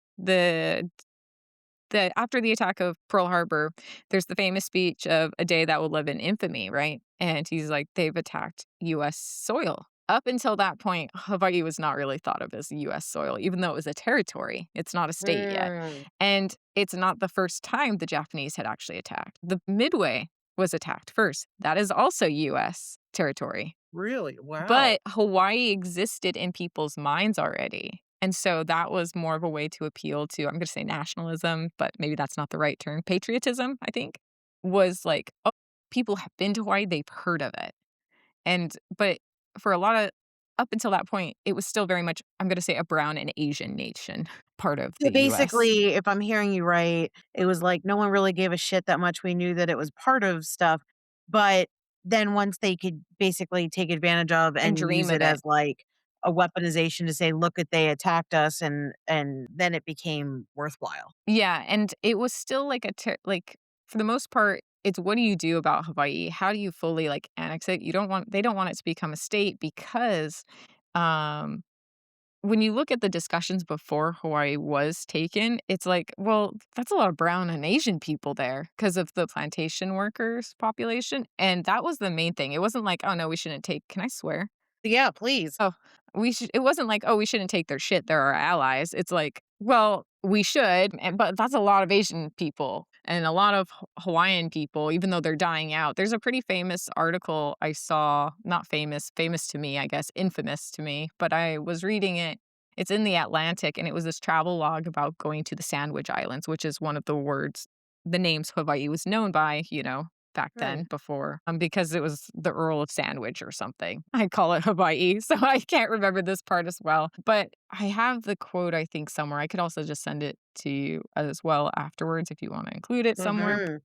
after the attack of Pearl Harbor, there's the famous speech of "A day that will live in infamy," right? And he's like, "They've attacked US soil." Up until that point, Hawaii was not really thought of as US soil, even though it was a territory. It's not a state yet. Mm. And it's not the first time the Japanese had actually attacked. The Midway was attacked first. That is also US territory. Really? Wow. But Hawaii existed in people's minds already, and so that was more of a way to appeal to, I'm gonna say nationalism, but maybe that's not the right term, patriotism, I think, was like, "Oh, people have been to Hawaii, they've heard of it." But for a lot of up until that point, it was still very much, I'm gonna say, a brown and Asian nation, part of So the US. basically, if I'm hearing you right, it was like no one really gave a shit that much. We knew that it was part of stuff, but then once they could basically take advantage of And and use dream it of it. as like a weaponization to say, "Look at they attacked us," and then it became worthwhile. Yeah, and it was still like for the most part, it's what do you do about Hawaii? How do you fully, like, annex it? They don't want it to become a state because, um, when you look at the discussions before Hawaii was taken, it's like, well, that's a lot of brown and Asian people there because of the plantation workers population, and that was the main thing. It wasn't like, "Oh, no, we shouldn't take" can I swear? Yeah, please. Oh, it wasn't like, "Oh, we shouldn't take their shit, they're our allies." It's like, well, we should, but that's a lot of Asian people and a lot of Hawaiian people, even though they're dying out. There's a pretty famous article I saw, not famous, famous to me, I guess, infamous to me, but I was reading it. It's in the Atlantic, and it was this travel log about going to the Sandwich Islands, which is one of the names Hawaii was known by, back Hmm. then before, because it was the Earl of Sandwich or something. I call it Hawaii, so I can't remember this part as well, but I have the quote, I think, somewhere. I could also just send it to you as well afterwards if you wanna include it somewhere. Mhm.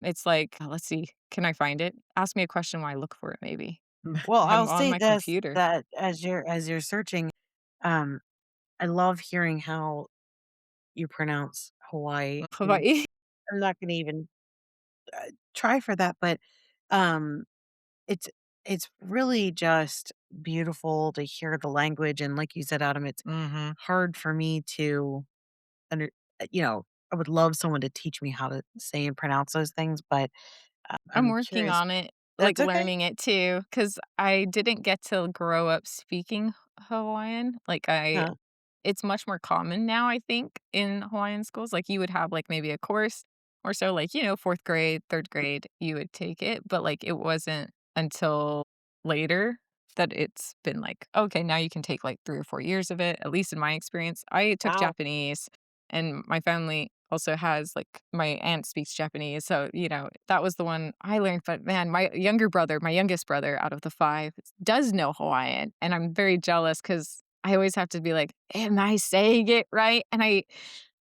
It's like, let's see, can I find it? Ask me a question while I look for it maybe. Well, I'll I'm on say my this, computer. that as you're searching, um, I love hearing how you pronounce Hawaii, and Hawaii. I'm not gonna even, try for that, but, um, it's it's really just beautiful to hear the language, and like you said, Adam, it's Mhm. hard for me to under you know I would love someone to teach me how to say and pronounce those things, but, I'm I'm working curious. on it, like, That's okay. learning it too, because I didn't get to grow up speaking Hawaiian, like, I Huh. it's much more common now, I think, in Hawaiian schools, like, you would have, like, maybe a course or so, like, 4th grade, 3rd grade, you would take it, but, like, it wasn't until later that it's been like, "Okay, now you can take, like, 3 or 4 years of it," at least in my experience. I took Wow. Japanese, and my family also has, like, my aunt speaks Japanese, so, that was the one I learned, but man, my youngest brother out of the 5 does know Hawaiian, and I'm very jealous because I always have to be like, "Am I saying it right?" And I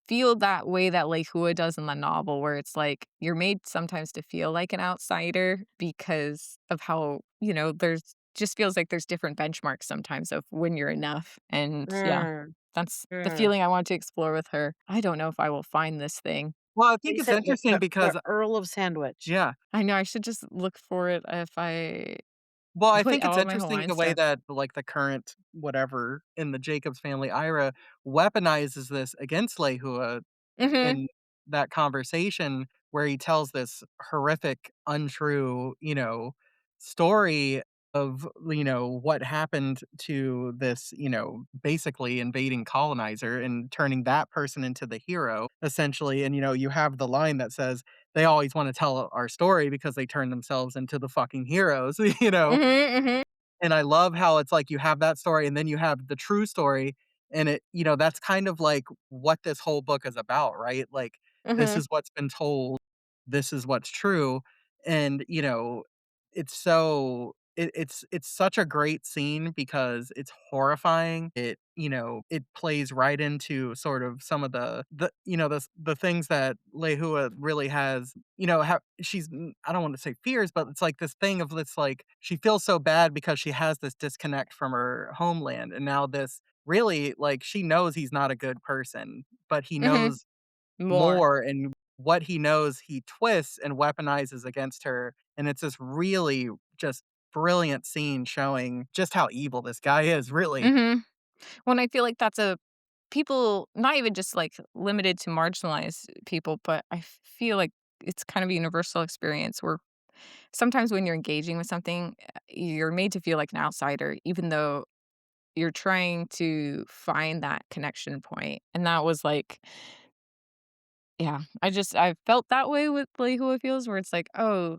feel that way that Lehua does in the novel, where it's like you're made sometimes to feel like an outsider because of how, there's just feels like there's different benchmarks sometimes of when you're enough. And yeah, Mm, that's the mm. feeling I want to explore with her. I don't know if I will find this thing. Well, I So think you it's said interesting the because Earl of Sandwich. yeah. I know I should just look for it if I Well, I put think it's all my interesting Hawaiian the way stuff. that, like, the current whatever in the Jacobs family IRA weaponizes this against Lehua Mhm, in that conversation where he tells this horrific, untrue, story of, what happened to this, basically invading colonizer and turning that person into the hero, essentially. And, you have the line that says, they always want to tell our story because they turn themselves into the fucking heroes, you know? mhm, mhm, And I love how it's like you have that story and then you have the true story, and that's kind of like what this whole book is about, right? Like, this mhm, is what's been told, this is what's true, and, it's such a great scene because it's horrifying. It plays right into sort of some of the things that Lehua really has, I don't wanna say fears, but it's like this thing of this, like, she feels so bad because she has this disconnect from her homeland, and now this really, like, she knows he's not a good person, but he mhm. knows More. more, and what he knows, he twists and weaponizes against her, and it's this really just brilliant scene showing just how evil this guy is, really. Mhm. When I feel like that's a people not even just, like, limited to marginalized people, but I feel like it's kind of a universal experience where sometimes when you're engaging with something, you're made to feel like an outsider, even though you're trying to find that connection point, and that was, like yeah, I felt that way with Play Who It Feels, where it's like, "Oh,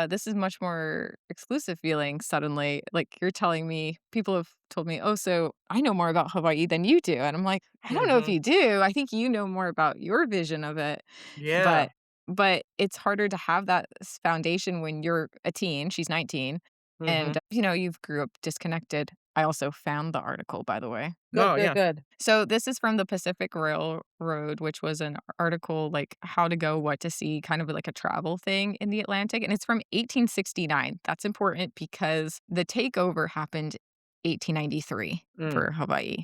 this is much more exclusive feeling suddenly." Like, you're telling me people have told me, "Oh, so I know more about Hawaii than you do." And I'm like, "I don't know if Mhm. you do. I think you know more about your vision of it." Yeah. But but it's harder to have that foundation when you're a teen, she's 19, Mhm. and, you've grew up disconnected. I also found the article, by the way. Good, No, good, yeah. good. So this is from the Pacific Railroad, which was an article like how to go, what to see, kind of like a travel thing in the Atlantic, and it's from 1869. That's important because the takeover happened 1893 Mm. for Hawaii.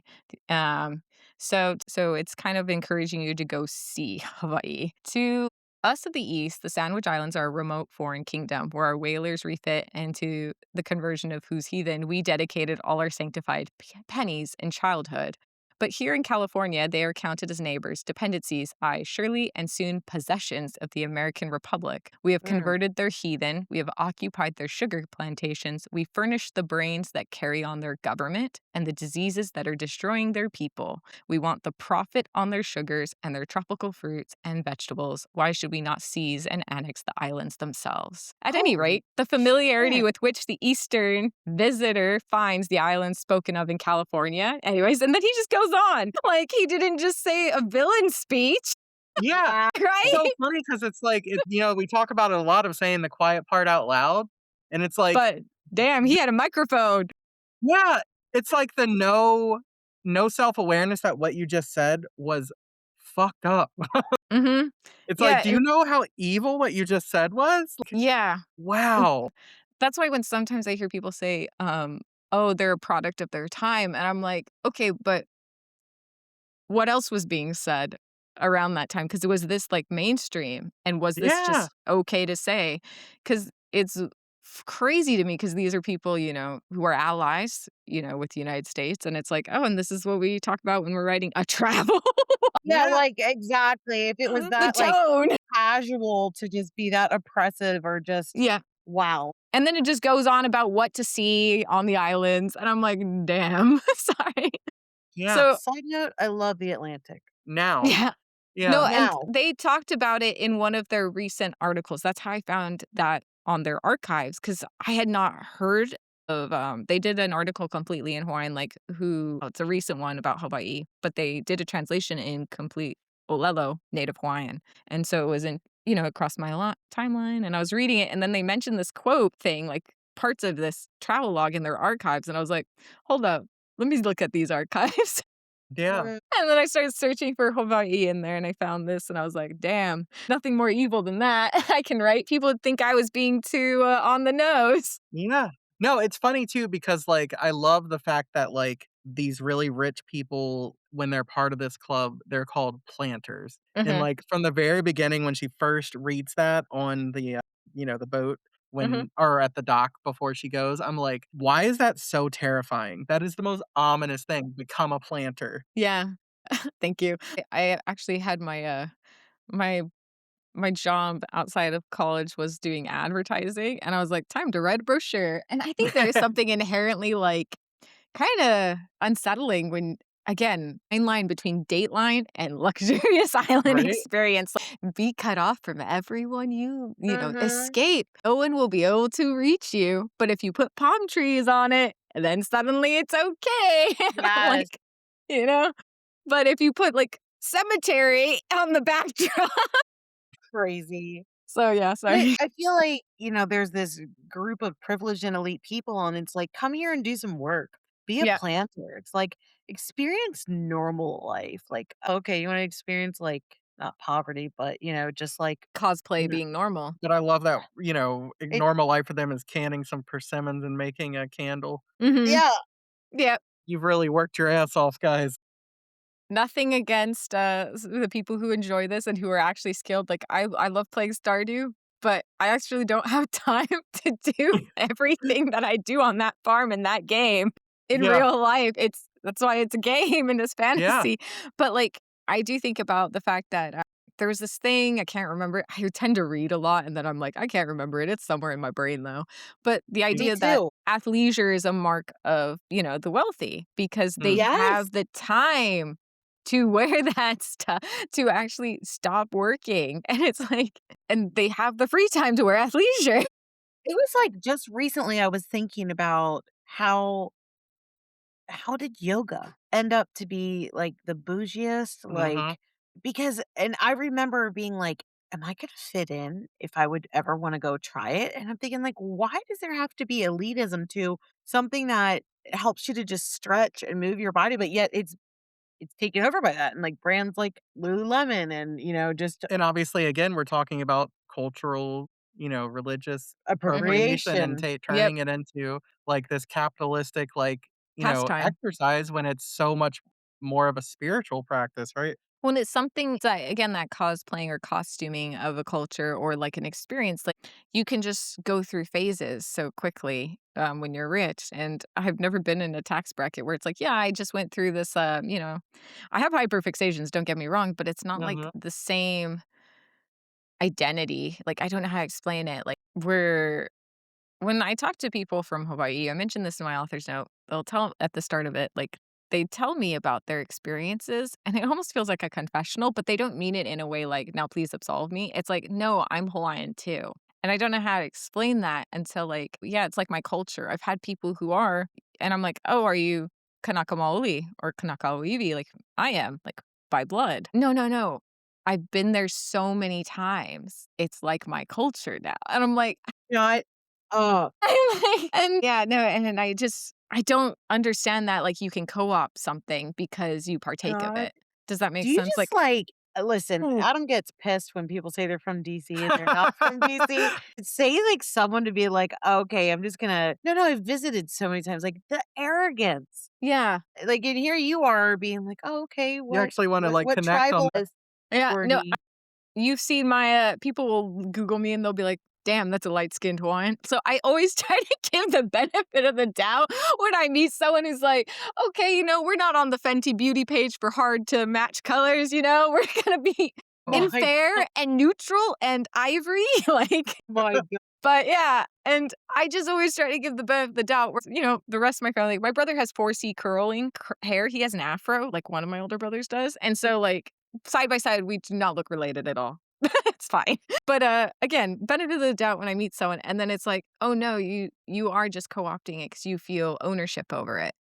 Um, so it's kind of encouraging you to go see Hawaii. To us of the East, the Sandwich Islands are a remote foreign kingdom where our whalers refit into the conversion of whose heathen we dedicated all our sanctified pennies in childhood. But here in California, they are counted as neighbors, dependencies, aye, surely, and soon possessions of the American Republic. We have Mm. converted their heathen. We have occupied their sugar plantations. We furnish the brains that carry on their government and the diseases that are destroying their people. We want the profit on their sugars and their tropical fruits and vegetables. Why should we not seize and annex the islands themselves? At any Holy rate, the familiarity shit. with which the Eastern visitor finds the islands spoken of in California. Anyways, and then he just goes on. Like, he didn't just say a villain speech, Yeah. It's right? so funny because it's like, we talk about it a lot of saying the quiet part out loud, and it's like, But damn, he had a microphone. yeah, it's like the no self-awareness that what you just said was fucked up. Mhm. It's like, Yeah, "Do you know how evil what you just said was?" Like, yeah. And wow. that's why when sometimes I hear people say, "Oh, they're a product of their time," and I'm like, "Okay, but what else was being said around that time? Because it was this, like, mainstream, and was this Yeah. just okay to say? Because it's crazy to me because these are people, who are allies, with the United States, and it's like, "Oh, and this is what we talk about when we're writing a travel." Yeah, Yeah, like, exactly. If it was The that, like, tone. casual to just be that oppressive or just Yeah, wow. and then it just goes on about what to see on the islands, and I'm like, "Damn." Sorry. yeah. So Side note, I love the Atlantic. Now. yeah. No, Yeah, and Now. they talked about it in one of their recent articles. That's how I found that on their archives because I had not heard of, they did an article completely in Hawaiian, like, it's a recent one about Hawaii, but they did a translation in complete Olelo, Native Hawaiian, and so it was it crossed my timeline, and I was reading it, and then they mentioned this quote thing, like, parts of this travel log in their archives, and I was like, "Hold up, let me look at these archives." yeah. Mm, And then I started searching for Hawaii in there, and I found this, and I was like, "Damn, nothing more evil than that I can write." People would think I was being too, on the nose. Yeah. No, it's funny too because, like, I love the fact that, like, these really rich people, when they're part of this club, they're called planters. And, Mhm, like, from the very beginning when she first reads that on the boat mhm. or at the dock before she goes, I'm like, "Why is that so terrifying? That is the most ominous thing, become a planter." Yeah, thank you. I actually had my my job outside of college was doing advertising, and I was like, "Time to write a brochure." And I think there is something inherently, like, kinda unsettling when, again, fine line between Dateline and luxurious island Right? experience. Be cut off from everyone mhm. escape. No one will be able to reach you, but if you put palm trees on it, then suddenly it's okay. And I'm Yes, like, you know? But if you put, like, cemetery on the backdrop. crazy. So, yeah, But sorry. I feel like, there's this group of privileged and elite people, and it's like, come here and do some work. Be a Yeah, planter. It's like, experience normal life. Like, okay, you want to experience, like, not poverty, but, just like, cosplay n- being normal. But I love that, it, normal life for them is canning some persimmons and making a candle. Mhm. yeah, Yeah. You've really worked your ass off, guys. Nothing against, the people who enjoy this and who are actually skilled, like, I love playing Stardew, but I actually don't have time to do everything that I do on that farm in that game in Yeah, real life. That's why it's a game and it's yeah. fantasy, but, like, I do think about the fact that, there was this thing, I can't remember I tend to read a lot, and then I'm like, "I can't remember it, it's somewhere in my brain, though," but the Me me idea that too. athleisure is a mark of, the wealthy because they Mhm. Yes. have the time to wear that stuff, to actually stop working, and it's like and they have the free time to wear athleisure. It was like just recently I was thinking about how did yoga end up to be, like, the bougiest, Mhm. like because and I remember being like, "Am I gonna fit in if I would ever wanna go try it?" And I'm thinking, like, "Why does there have to be elitism to something that helps you to just stretch and move your body?" But yet it's taken over by that, and, like, brands like Lululemon and, just And obviously, again, we're talking about cultural, religious Mhm. appropriation and appropriation. turning Yep, it into, like, this capitalistic, like, pastime. exercise when it's so much more of a spiritual practice, right? When it's something that again, that cosplaying or costuming of a culture or, like, an experience, like, you can just go through phases so quickly, when you're rich, and I've never been in a tax bracket where it's like, "Yeah, I just went through this," I have hyperfixations, don't get me wrong, but it's not, like, Mhm. the same identity, like, I don't know how to explain it, like, when I talk to people from Hawaii, I mentioned this in my author's note, they'll tell at the start of it, like, they tell me about their experiences, and it almost feels like a confessional, but they don't mean it in a way like, "Now please absolve me." It's like, "No, I'm Hawaiian too." And I don't know how to explain that until, like yeah, it's like my culture. I've had people who are, and I'm like, "Oh, are you Kanaka Maoli or Kanaka Oiwi?" Like, "I am," like, by blood. "No, no, no. I've been there so many times. It's like my culture now." And I'm like I oh, I'm like and yeah, no, and I don't understand that, like, you can co-opt something because you partake of God. it. Does that Do make you sense? just, Like like listen, Mm. Adam gets pissed when people say they're from DC and they're not from DC. Say, like, someone to be like, "Okay, I'm just gonna" No, no, I've visited so many times, like, the arrogance. Yeah. Like, and here you are being like, "Oh, okay, You what actually wanna, what like, what connect on tribal that. is Yeah, no, wordy?" you've seen my, people will Google me and they'll be like, damn, that's a light-skinned Hawaiian. So I always try to give the benefit of the doubt when I meet someone who's like, okay, we're not on the Fenty Beauty page for hard to match colors, we're gonna be in My fair and neutral and ivory, like, my god. but yeah, and I just always try to give the benefit of the doubt where, the rest of my family, my brother has 4C curling hair. He has an afro, like one of my older brothers does. And so, like, side by side, we do not look related at all. It's fine. But again, benefit of the doubt when I meet someone, and then it's like, oh no, you are just co-opting it because you feel ownership over it.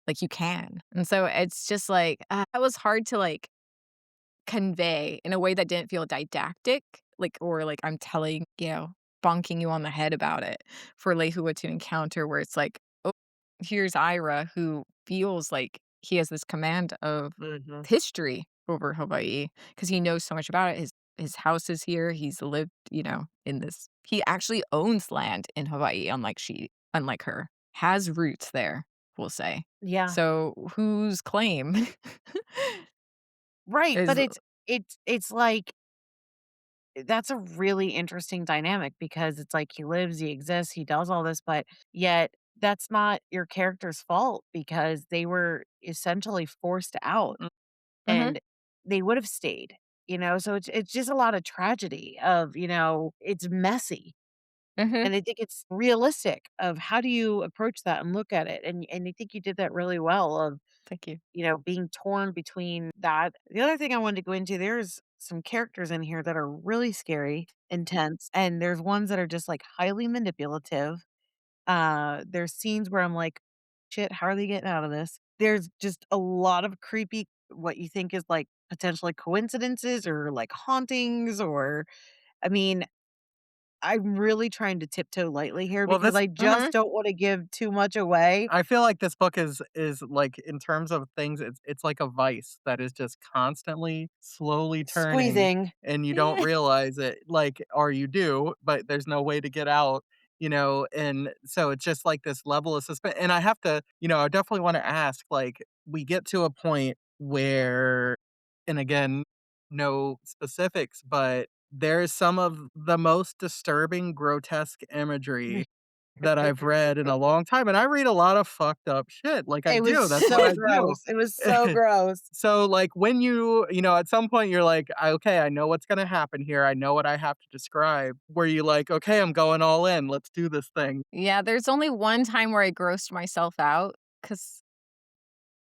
Like you can. And so it's just like that was hard to like convey in a way that didn't feel didactic, like, or like I'm telling, bonking you on the head about it for Lehua to encounter where it's like, oh, here's Ira who feels like he has this command of Mhm. history over Hawaii because he knows so much about it. His house is here. He's lived, in this. He actually owns land in Hawaii, unlike her, has roots there, we'll say. Yeah. So whose claim Right, but is it's like that's a really interesting dynamic because it's like he lives, he exists, he does all this, but yet that's not your character's fault because they were essentially forced out Mhm, and they would have stayed, so it's just a lot of tragedy of, it's messy. mhm. And I think it's realistic of how do you approach that and look at it. And I think you did that really well of, Thank you. being torn between that. The other thing I wanted to go into, there's some characters in here that are really scary, intense, and there's ones that are just like highly manipulative. There's scenes where I'm like, shit, how are they getting out of this? There's just a lot of creepy what you think is like potentially coincidences or like hauntings or I mean, I'm really trying to tiptoe lightly here Well, because this I just Mhm, don't wanna give too much away. I feel like this book is like in terms of things, it's like a vice that is just constantly slowly turning Squeezing. and you don't realize it, like, or you do, but there's no way to get out, and so it's just like this level of suspense. And I have to, I definitely want to ask, like, we get to a point where, and again, no specifics, but there's some of the most disturbing, grotesque imagery that I've read in a long time, and I read a lot of fucked up shit, like, I It was do, that's what so I do. gross. It was so gross. So, like, when at some point you're like, "Okay, I know what's gonna happen here, I know what I have to describe." Were you like, "Okay, I'm going all in, let's do this thing." Yeah, there's only one time where I grossed myself out, cause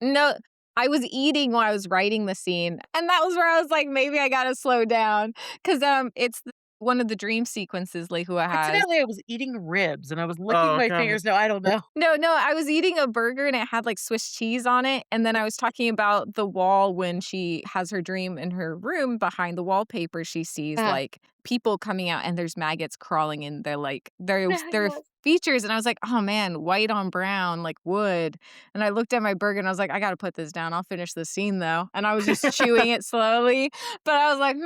no, I was eating while I was writing the scene, and that was where I was like, "Maybe I gotta slow down, cause it's one of the dream sequences Lehua has. Coincidentally, I was eating ribs and I was licking Oh, my god. fingers. No, I don't know. No, no, I was eating a burger and it had, like, Swiss cheese on it, and then I was talking about the wall when she has her dream in her room. Behind the wallpaper, she sees, Uh, like, people coming out and there's maggots crawling in their, like, their yes. features, and I was like, "Oh, man, white on brown, like wood," and I looked at my burger and I was like, "I gotta put this down, I'll finish the scene, though," and I was just chewing it slowly, but I was like,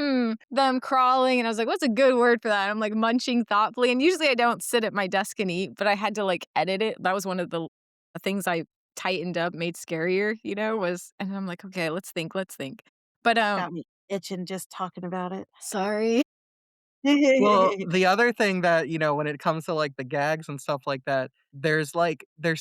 them crawling, and I was like, "What's a good word for that?" I'm, like, munching thoughtfully, and usually I don't sit at my desk and eat, but I had to, like, edit it. That was one of the things I tightened up, made scarier, was and I'm like, "Okay, let's think, let's think." But, Got me itching just talking about it. sorry. Well, the other thing that, when it comes to, like, the gags and stuff like that, there's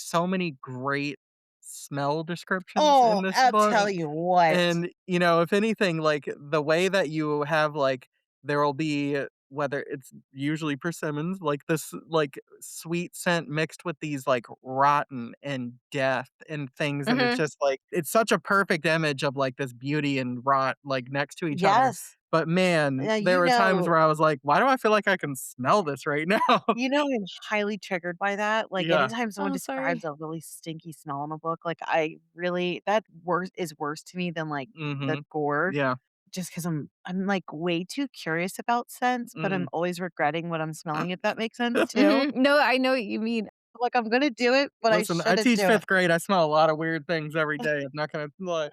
so many great smell descriptions in Oh, this I'll book. tell you what. And, if anything, like, the way that you have, like, there will be, whether it's usually persimmons, like, this, like, sweet scent mixed with these, like, rotten and death and things, and it's Mhm. just, like, it's such a perfect image of, like, this beauty and rot, like, next to each other. Yes. But man, Yeah, there were times where I was like, "Why do I feel like I can smell this right now?" I'm highly triggered by that. Like, Yeah. anytime someone Oh, describes sorry. a really stinky smell in a book, like, I really that worse is worse to me than, like, the Mhm. gore, Yeah. just because I'm, like, way too curious about scents, but I'm Mm. always regretting what I'm smelling, if that makes sense too. Mhm. No, I know what you mean. Like, I'm gonna do it, but I Listen, I shouldn't teach do it. 5th grade, I smell a lot of weird things every day, I'm not gonna lie.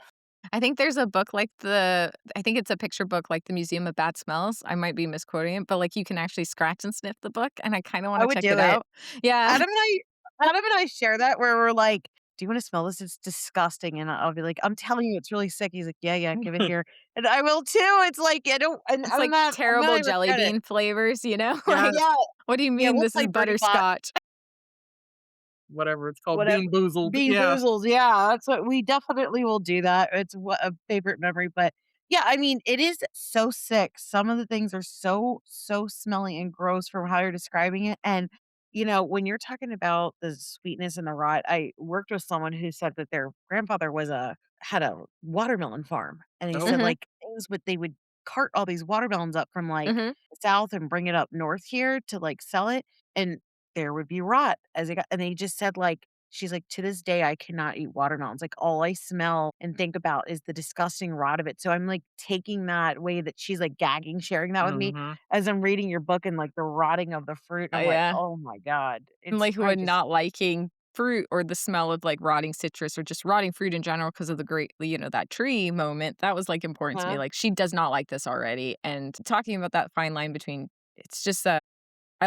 I think there's a book like I think it's a picture book like The Museum of Bad Smells. I might be misquoting it, but, like, you can actually scratch and sniff the book, and I kinda I wanna would check do it it. out. Yeah. Adam and I Adam and I share that where we're like "Do you wanna smell this? It's disgusting." And I'll be like, "I'm telling you, it's really sick." He's like, "Yeah, yeah, give it here." And I will too. It's like, I don't and It's like I'm not terrible even jelly regret it. bean flavors, you know? Like, Yes, Yeah. what do you Yeah, mean we'll this play is Bertie Bot. butterscotch? whatever it's called, Whatever Bean Boozled. Bean Yeah. Boozles, yeah, that's what we definitely will do that. It's what a favorite memory, but yeah, I mean, it is so sick. Some of the things are so, so smelly and gross from how you're describing it, and, when you're talking about the sweetness and the rot, I worked with someone who said that their grandfather had a watermelon farm, and he said, Oh, Mhm, like, they would cart all these watermelons up from, like, mhm. the South and bring it up north here to, like, sell it, and there would be rot as it got and they just said, like, she's like, "To this day, I cannot eat watermelons, like, all I smell and think about is the disgusting rot of it." So I'm, like, taking that way that she's, like, gagging, sharing that with me mhm. as I'm reading your book and, like, the rotting of the fruit, and I'm like, Yeah. "Oh my god." And, It's like, who I are just not liking fruit or the smell of, like, rotting citrus or just rotting fruit in general because of the great that tree moment, that was, like, important to me, Huh? like, she does not like this already, and talking about that fine line between it's just, I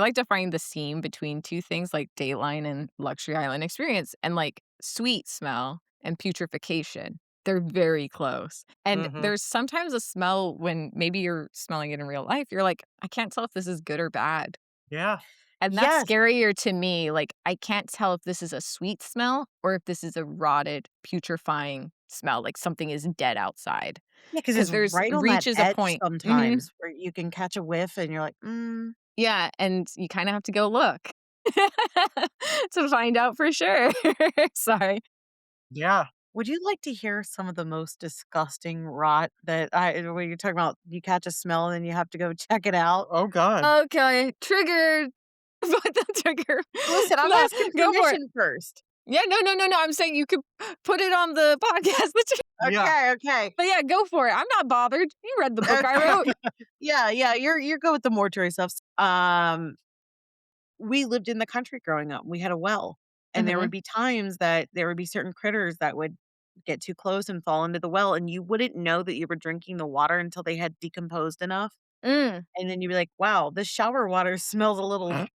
like to find the seam between 2 things like Dateline and Luxury Island Experience, and, like, sweet smell and putrefaction. They're very close, and Mhm. there's sometimes a smell when maybe you're smelling it in real life, you're like, "I can't tell if this is good or bad." Yeah. And that's Yes. scarier to me, like, I can't tell if this is a sweet smell or if this is a rotted, putrefying smell, like something is dead outside. Yeah, because Because it's there's right on that reaches a edge point Mhm. sometimes where you can catch a whiff and you're like, "Mm." Yeah, and you kinda have to go look to find out for sure. Sorry. Yeah. Would you like to hear some of the most disgusting rot that I when you're talking about you catch a smell and then you have to go check it out? Oh god. Okay, triggered. Put the trigger. Listen, I'm No, asking go for it. permission first. Yeah, no, no, no, no, I'm saying you could put it on the podcast, Yeah. Okay, okay. but yeah, go for it. I'm not bothered. You read the book I Okay. wrote. Yeah, yeah, you're good with the mortuary stuff. We lived in the country growing up. We had a well, and there would Mhm. be times that there would be certain critters that would get too close and fall into the well, and you wouldn't know that you were drinking the water until they had decomposed enough, Mm, and then you'd be like, "Wow, this shower water smells a little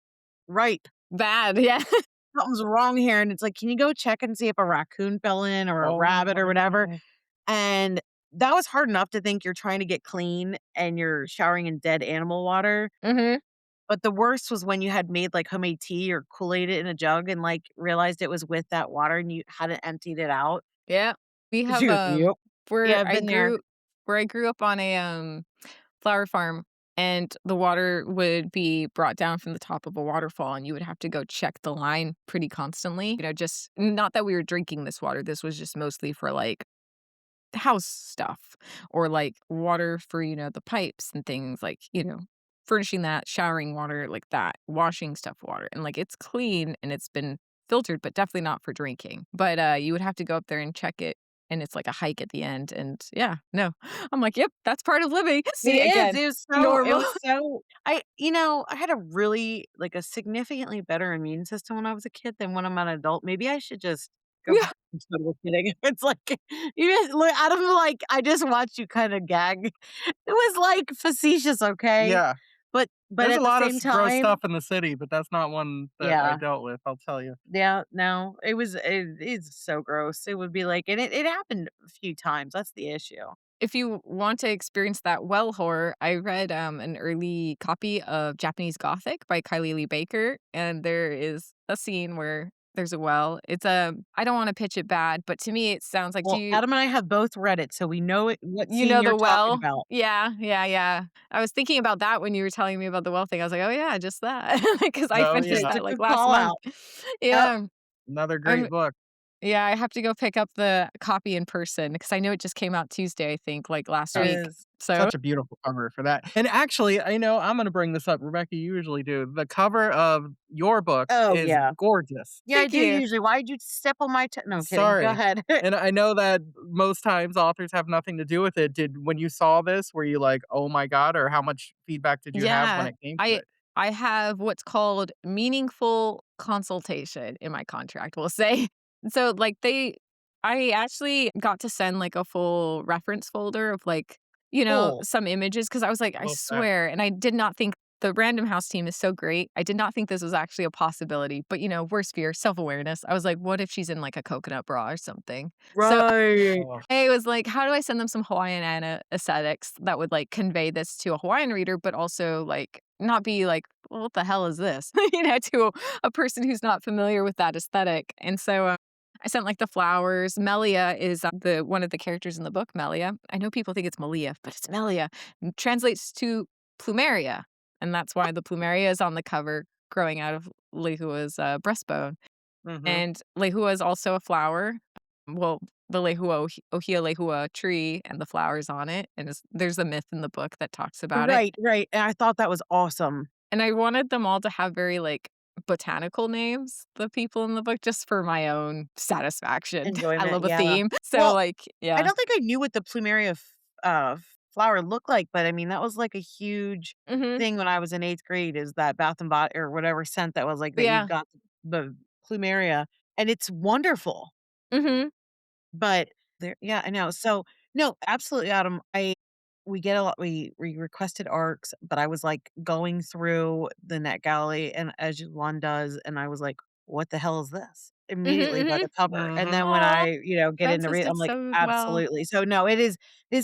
ripe. bad, yeah. Something's wrong here," and it's like, "Can you go check and see if a raccoon fell in or a Oh rabbit or my whatever?" god. And that was hard enough to think you're trying to get clean and you're showering in dead animal water, Mhm. but the worst was when you had made, like, homemade tea or Kool-Aid it in a jug and, like, realized it was with that water and you hadn't emptied it out. Yeah. We 'Cause have, you yep. Yeah, where I've I been there. grew where I grew up on a, flower farm, and the water would be brought down from the top of a waterfall, and you would have to go check the line pretty constantly, just not that we were drinking this water, this was just mostly for, like, house stuff or like water for, the pipes and things like, furnishing that, showering water like that, washing stuff water. And like it's clean and it's been filtered, but definitely not for drinking. But you would have to go up there and check it. And it's like a hike at the end. And yeah, no. I'm like, yep, that's part of living. It See, is, again, normal. I had a really like, a significantly better immune system when I was a kid than when I'm an adult. Maybe I should just go Yeah. back to total kidding. It's like, you just look out of like, I just watched you kinda gag. It was, like, facetious, okay? Yeah. But There's a at the lot of same gross time stuff in the city, but that's not one that I yeah. dealt with, I'll tell you. Yeah, no, it's so gross. It would be like and it happened a few times, that's the issue. If you want to experience that well horror, I read an early copy of Japanese Gothic by Kylie Lee Baker, and there is a scene where there's a well. It's a I don't want to pitch it bad, but to me it sounds like Well, Adam and I have both read it, so we know it what you scene know you're the talking well? about. Yeah, yeah, yeah. I was thinking about that when you were telling me about the well thing. I was like, "Oh yeah, just that," because I Oh, finished It's yeah. a that like good last call month. out. Yep. Yeah, Another I'm great book. yeah. I have to go pick up the copy in person because I know it just came out Tuesday. I think like last It week. is. So Such a beautiful cover for that. And actually, I know I'm gonna bring this up, Rebecca, you usually do. The cover of your book Oh, is yeah. gorgeous. Yeah, I thank do you. usually. Why'd you step on my no, I'm kidding. Go Sorry. ahead. And I know that most times authors have nothing to do with it. Did when you saw this, were you like, "Oh my god," or how much feedback did you have when Yeah, it came to I it? I have what's called meaningful consultation in my contract, we'll say. So, like, I actually got to send, like, a full reference folder of, like, Cool. some images because I was like, "I Love that. swear," and I did not think the Random House team is so great. I did not think this was actually a possibility, but, worst fear, self-awareness. I was like, "What if she's in, like, a coconut bra or something?" So Right. Oh, I was like, "How do I send them some Hawaiian aesthetics that would, like, convey this to a Hawaiian reader, but also, like, not be like, 'Well, what the hell is this?'" To a person who's not familiar with that aesthetic, and so, I sent, like, the flowers. Melia is, the one of the characters in the book, Melia. I know people think it's Malia, but it's Melia. Translates to plumeria, and that's why the plumeria is on the cover growing out of Lehua's, breastbone. Mhm. And lehua is also a flower. Well, the lehua ohia lehua tree and the flowers on it, and there's a myth in the book that talks about it. Right, right, and I thought that was awesome. And I wanted them all to have very, like, botanical names, the people in the book, just for my own satisfaction. I Enjoyment, love a yeah. theme. So, Well, like, I yeah. don't think I knew what the plumeria flower looked like, but I mean, that was like a huge Mhm. thing when I was in 8th grade is that Bath& and Body or whatever scent that was like that you Yeah. got the plumeria, and it's wonderful. Mhm. But there yeah, I know. So, no, absolutely, Adam. We get a lot we requested arcs, but I was, like, going through the NetGalley and as one does, and I was like, "What the hell is this?" Mhm, Immediately by mhm. the cover, and mhm. then when Aw, I, get into Frances read I'm did like, so well. "Absolutely." So, no, it is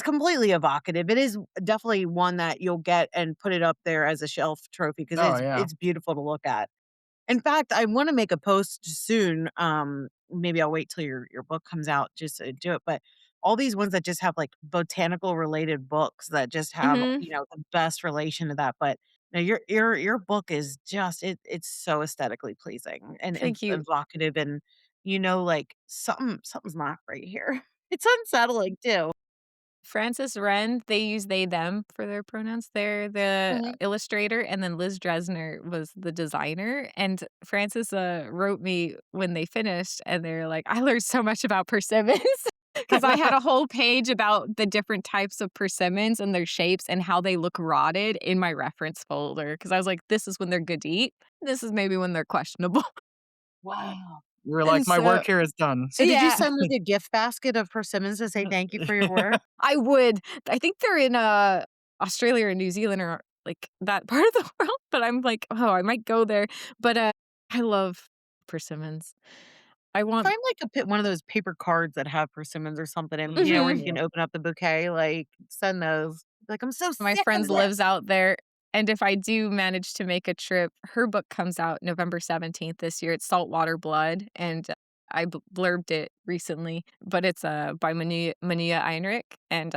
completely evocative. It is definitely one that you'll get and put it up there as a shelf trophy because Oh, it's yeah. it's beautiful to look at. In fact, I wanna make a post soon, maybe I'll wait till your book comes out just to do it, but all these ones that just have, like, botanical related books that just have, Mhm. the best relation to that, but, no, your book is just it's so aesthetically pleasing and Thank you. evocative and, like, something's not right here. It's unsettling too. Frances Wren, they use they, them for their pronouns. They're the Mhm. illustrator, and then Liz Dresner was the designer, and Frances, wrote me when they finished, and they're like, "I learned so much about persimmons," because I had a whole page about the different types of persimmons and their shapes and how they look rotted in my reference folder. Because I was like, "This is when they're good to eat. This is maybe when they're questionable." Wow. You're like, And "My so work here is done." So did you yeah. send, like, a gift basket of persimmons to say thank you for your work? I would. I think they're in, Australia or New Zealand or, like, that part of the world, but I'm like, "Oh, I might go there." But, I love persimmons. I want Find like one of those paper cards that have persimmons or something and, where Mhm, you mhm. can open up the bouquet, like, send those. Like, "I'm so My sick of friend this." lives out there, and if I do manage to make a trip her book comes out November 17th this year. It's Saltwater Blood, and I blurbed it recently, but it's, by Mania Einrich, and,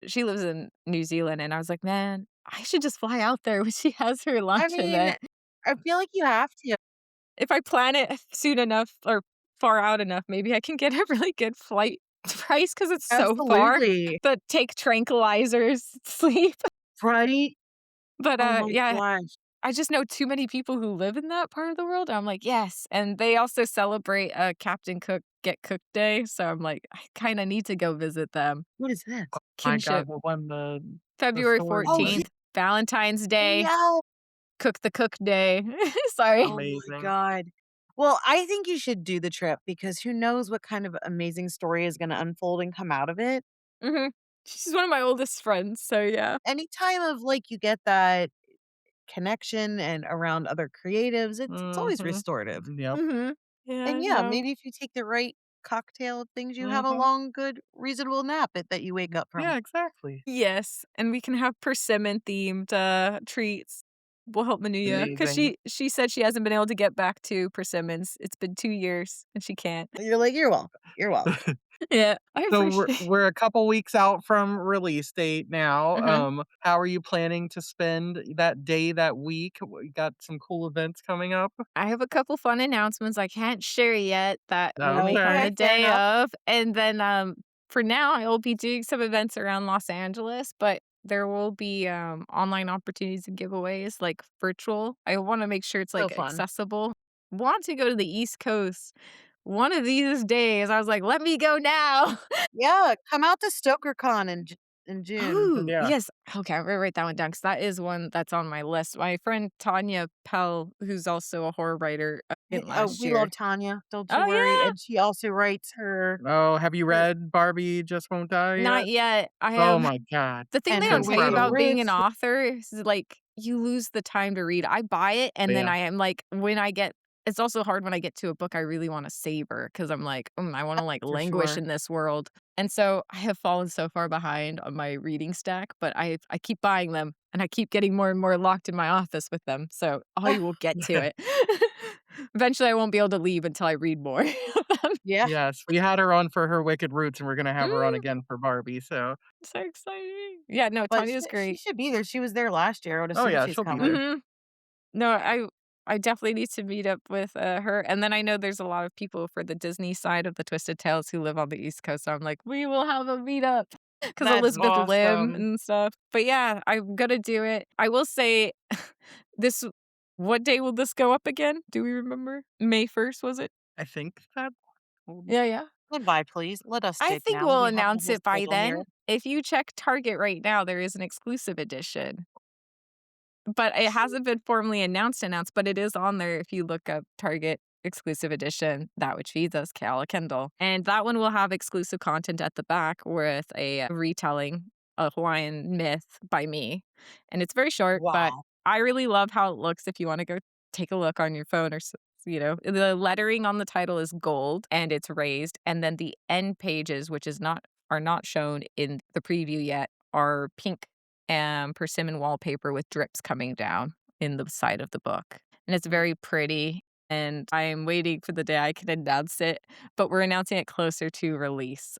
she lives in New Zealand, and I was like, "Man, I should just fly out there when she has her I launch mean, event." I feel like you have to. If I plan it soon enough or far out enough, maybe I can get a really good flight price because it's so far, Absolutely. but take tranquilizers, sleep. Right? But, Oh my yeah, gosh. I just know too many people who live in that part of the world. I'm like, "Yes," and they also celebrate, Captain Cook Get Cooked Day, so I'm like, I kinda need to go visit them. What is this? my god, Kinship, what one the February store Oh, was 14th, Valentine's Day, yeah. Cook the Cook Day. Sorry. Oh my amazing. god. Well, I think you should do the trip because who knows what kind of amazing story is gonna unfold and come out of it. Mhm. She's one of my oldest friends, so yeah. Anytime of, like, you get that connection and around other creatives, it's always Mhm. restorative. Yep. Mhm. Yeah, And yeah, no. maybe if you take the right cocktail of things, you have a Mhm. long, good, reasonable nap that you wake up from. Yeah, exactly. Yes, and we can have persimmon-themed, treats. We'll help Manuya because Amazing. she said she hasn't been able to get back to persimmons. It's been 2 years, and she can't. You're like, "You're welcome. You're welcome." Yeah, I So we're appreciate we're a couple weeks out from release date now. Mhm. How are you planning to spend that day, that week? We got some cool events coming up. I have a couple fun announcements I can't share yet that will make on Okay. the Okay, fair day enough. of, and then, for now, I will be doing some events around Los Angeles, but there will be, online opportunities and giveaways, like, virtual. I wanna make sure it's, So like, fun. accessible. Want to go to the East Coast one of these days. I was like, "Let me go now." Yeah, come out to StokerCon and in June. Oh, Yeah. yes. Okay, I'm gonna write that one down because that is one that's on my list. My friend Tanya Pell, who's also a horror writer, went Oh, last we year. love Tanya, don't you Oh, worry, yeah? and she also writes Oh, have you her read Barbie Just Won't Die Not yet? yet. I Oh have my god. the thing and they her don't tell you Wicked about Incredible. being an Witch. author is, like, you lose the time to read. I buy it, and then Yeah. I am like, when I get it's also hard when I get to a book I really wanna savor because 'cause I'm like, I wanna, like, For languish sure. in this world." And so, I have fallen so far behind on my reading stack, but I keep buying them, and I keep getting more and more locked in my office with them, so I will get to it. Eventually, I won't be able to leave until I read more of them. Yeah. Yes, we had her on for her Wicked Roots, and we're gonna have her on Mm, again for Barbie, so so exciting. Yeah, no, But Tanya's she great. should be there, she was there last year, I would oh, assume yeah, she's she'll be coming. there. Mhm. No, I definitely need to meet up with, her, and then I know there's a lot of people for the Disney side of the Twisted Tales who live on the East Coast, so I'm like, "We will have a meetup because That's Elizabeth Lim awesome. and stuff. But yeah, I'm gonna do it. I will say this what day will this go up again? Do we remember? May 1st, was it? I think that Yeah, yeah. Goodbye, please, let us I dig think now, we'll we have the announce whole it by schedule here. then. If you check Target right now, there is an exclusive edition. But it hasn't been formally announced, but it is on there if you look up Target exclusive edition, that which feeds us, Keala Kendall. And that one will have exclusive content at the back with a retelling, a Hawaiian myth by me. And it's very short, but Wow. I really love how it looks if you wanna go take a look on your phone or the lettering on the title is gold and it's raised, and then the end pages, which is not are not shown in the preview yet, are pink persimmon wallpaper with drips coming down in the side of the book. And it's Mm, very pretty. And I'm waiting for the day I can announce it, but we're announcing it closer to release.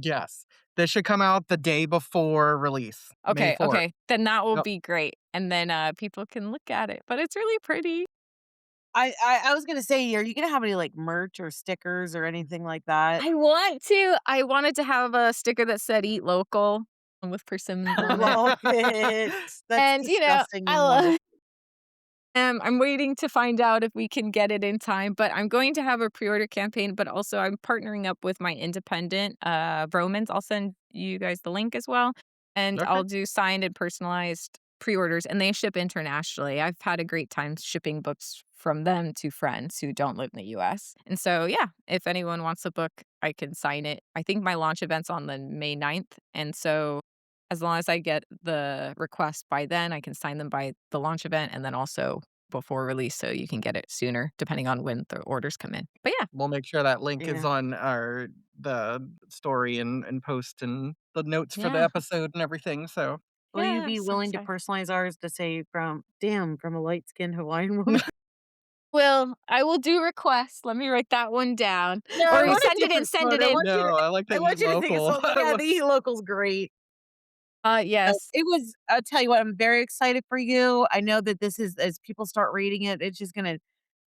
yes. This should come out the day before release, May Okay, 4th. okay, then that will Yep. be great. And then people can look at it, but it's really pretty. I was gonna say, are you gonna have any, like, merch or stickers or anything like that? I want to. I wanted to have a sticker that said "Eat Local" with persimmons on it. Love it. That's And disgusting I and wonderful. love I'm waiting to find out if we can get it in time, but I'm going to have a pre-order campaign, but also I'm partnering up with my independent, Romans. I'll send you guys the link as well, and Okay. I'll do signed and personalized pre-orders, and they ship internationally. I've had a great time shipping books from them to friends who don't live in the US. And so, yeah, if anyone wants a book, I can sign it. I think my launch event's on the May 9th, and so as long as I get the request by then, I can sign them by the launch event and then also before release so you can get it sooner depending on when the orders come in. But yeah, We'll make sure that link is Yeah. on our the story and post and the notes for the yeah, episode and everything, so Will you yeah, be so willing to excited. personalize ours to say from a light-skinned Hawaiian woman? I will do requests. Let me write that one down. No, I Or you want a send it in, different send quote. it in. No, I like I to eat want you to think of local. something. I Yeah, the was e local's great. Yes. It was I'll tell you what, I'm very excited for you. I know that this is as people start reading it, it's just gonna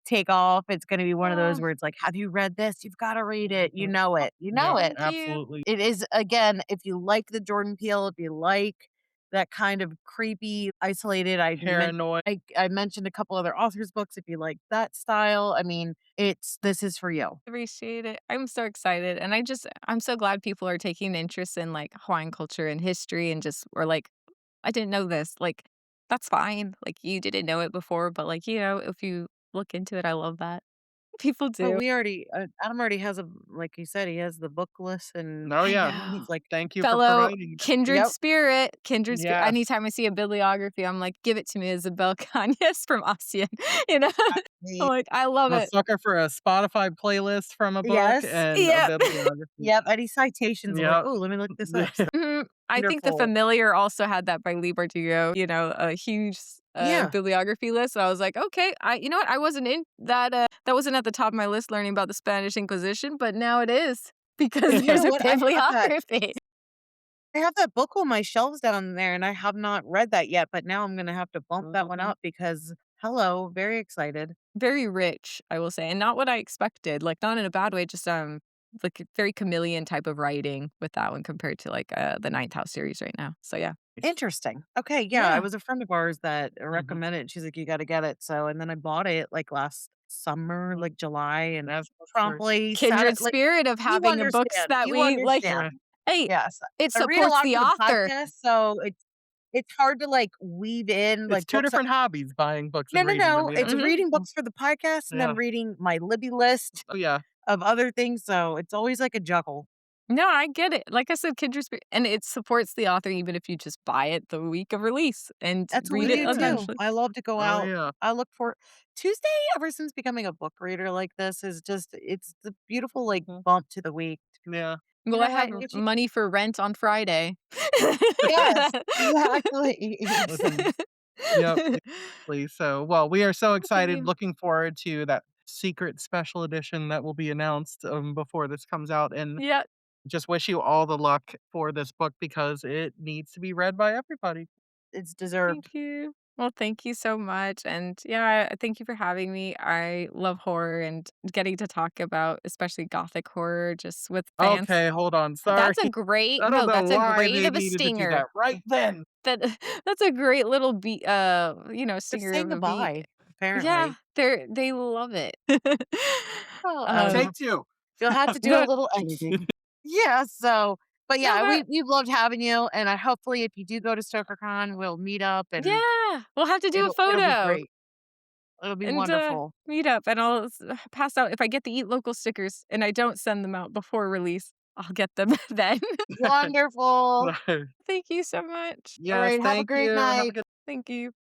take off. It's gonna be one of those Oh, where it's like, "Have you read this? You've gotta read it." You know it. You know Yep, it. thank you. absolutely. It is again, if you like the Jordan Peele, if you like that kind of creepy, isolated Paranoid. I mentioned a couple other authors' books, if you like that style, I mean, it's this is for you. Appreciate it. I'm so excited. And I'm so glad people are taking interest in like Hawaiian culture and history and just or like I didn't know this. Like, that's fine. Like, you didn't know it before, but, like, if you look into it, I love that. People But do. we already Adam already has a like you said, he has the book list and Oh, I yeah. know. he's like, Thank you for Fellow providing that. "Yep, kindred spirit. Yes. Anytime I see a bibliography, I'm like, "Give it to me, Isabel Cañas from ASEAN." You know? I'm I like, I love I'm a it. sucker for a Spotify playlist from a book yes, and a Yeah. bibliography. yep," any citations, I'm like, Yep. "Oh, let me look this up." So Mhm. I think The wonderful. Familiar also had that by Lee Bardugo, a huge Yeah. bibliography list. So I was like, "Okay, you know what? I wasn't in that, that wasn't at the top of my list learning about the Spanish Inquisition, but now it is because You there's know a what? bibliography." I have that book on my shelves down there, and I have not read that yet, but now I'm gonna have to bump that one up because hello, very excited. Very rich, I will say, and not what I expected, like, not in a bad way, just, like, very chameleon type of writing with that one compared to, like, the Ninth House series right now. So, yeah. Interesting. Okay, yeah, it Yeah. was a friend of ours that Mhm. recommended she's like, "You gotta get it." So, and then I bought it, like, last summer, like, July, and That's promptly sat it Kindred like spirit of you having a books understand, that you we like. yeah. understand. Hey, Yes. it I read a supports lot the for the author. podcast, so it's hard to, like, weave in, It's like, 2 books. different hobbies, buying books No, and no, reading no, them, it's Mhm. reading books for the podcast and then Yeah. reading my Libby list Oh, yeah. of other things, so it's always like a juggle. No, I get it. Like I said, Kindred Spirit, and it supports the author even if you just buy it the week of release and That's what read we it do too. eventually. I love to go Oh, out. yeah. I look for Tuesday ever since becoming a book reader like this is just it's the beautiful, like, Mhm. bump to the week. Yeah. You Will I know have what? Get you money for rent on Friday? Yes, exactly. Listen. Yep, exactly. So, well, we are so Thank excited, you. looking forward to that secret special edition that will be announced, before this comes out, and Yeah, just wish you all the luck for this book because it needs to be read by everybody. It's thank deserved. you. Well, thank you so much, and yeah, thank you for having me. I love horror and getting to talk about especially Gothic horror just with fans. Okay, hold on, sorry. That's a great I don't no, know that's a why great they of a needed to do stinger. that right then. That that's a great little beat, It's stinger saying of a beat. goodbye, Yeah, apparently. they love it. Well, Um, Take 2. you'll have to do a no little editing. Yeah, so but no, yeah, that we've loved having you, and I hopefully if you do go to StokerCon, we'll meet up and yeah, we'll have to do a it'll be photo great. It'll be and, wonderful. meet up, and I'll pass out if I get the Eat Local stickers and I don't send them out before release, I'll get them then. Wonderful. Thank you so much. All Yes, right, have a thank great you. Have a night. good Thank you.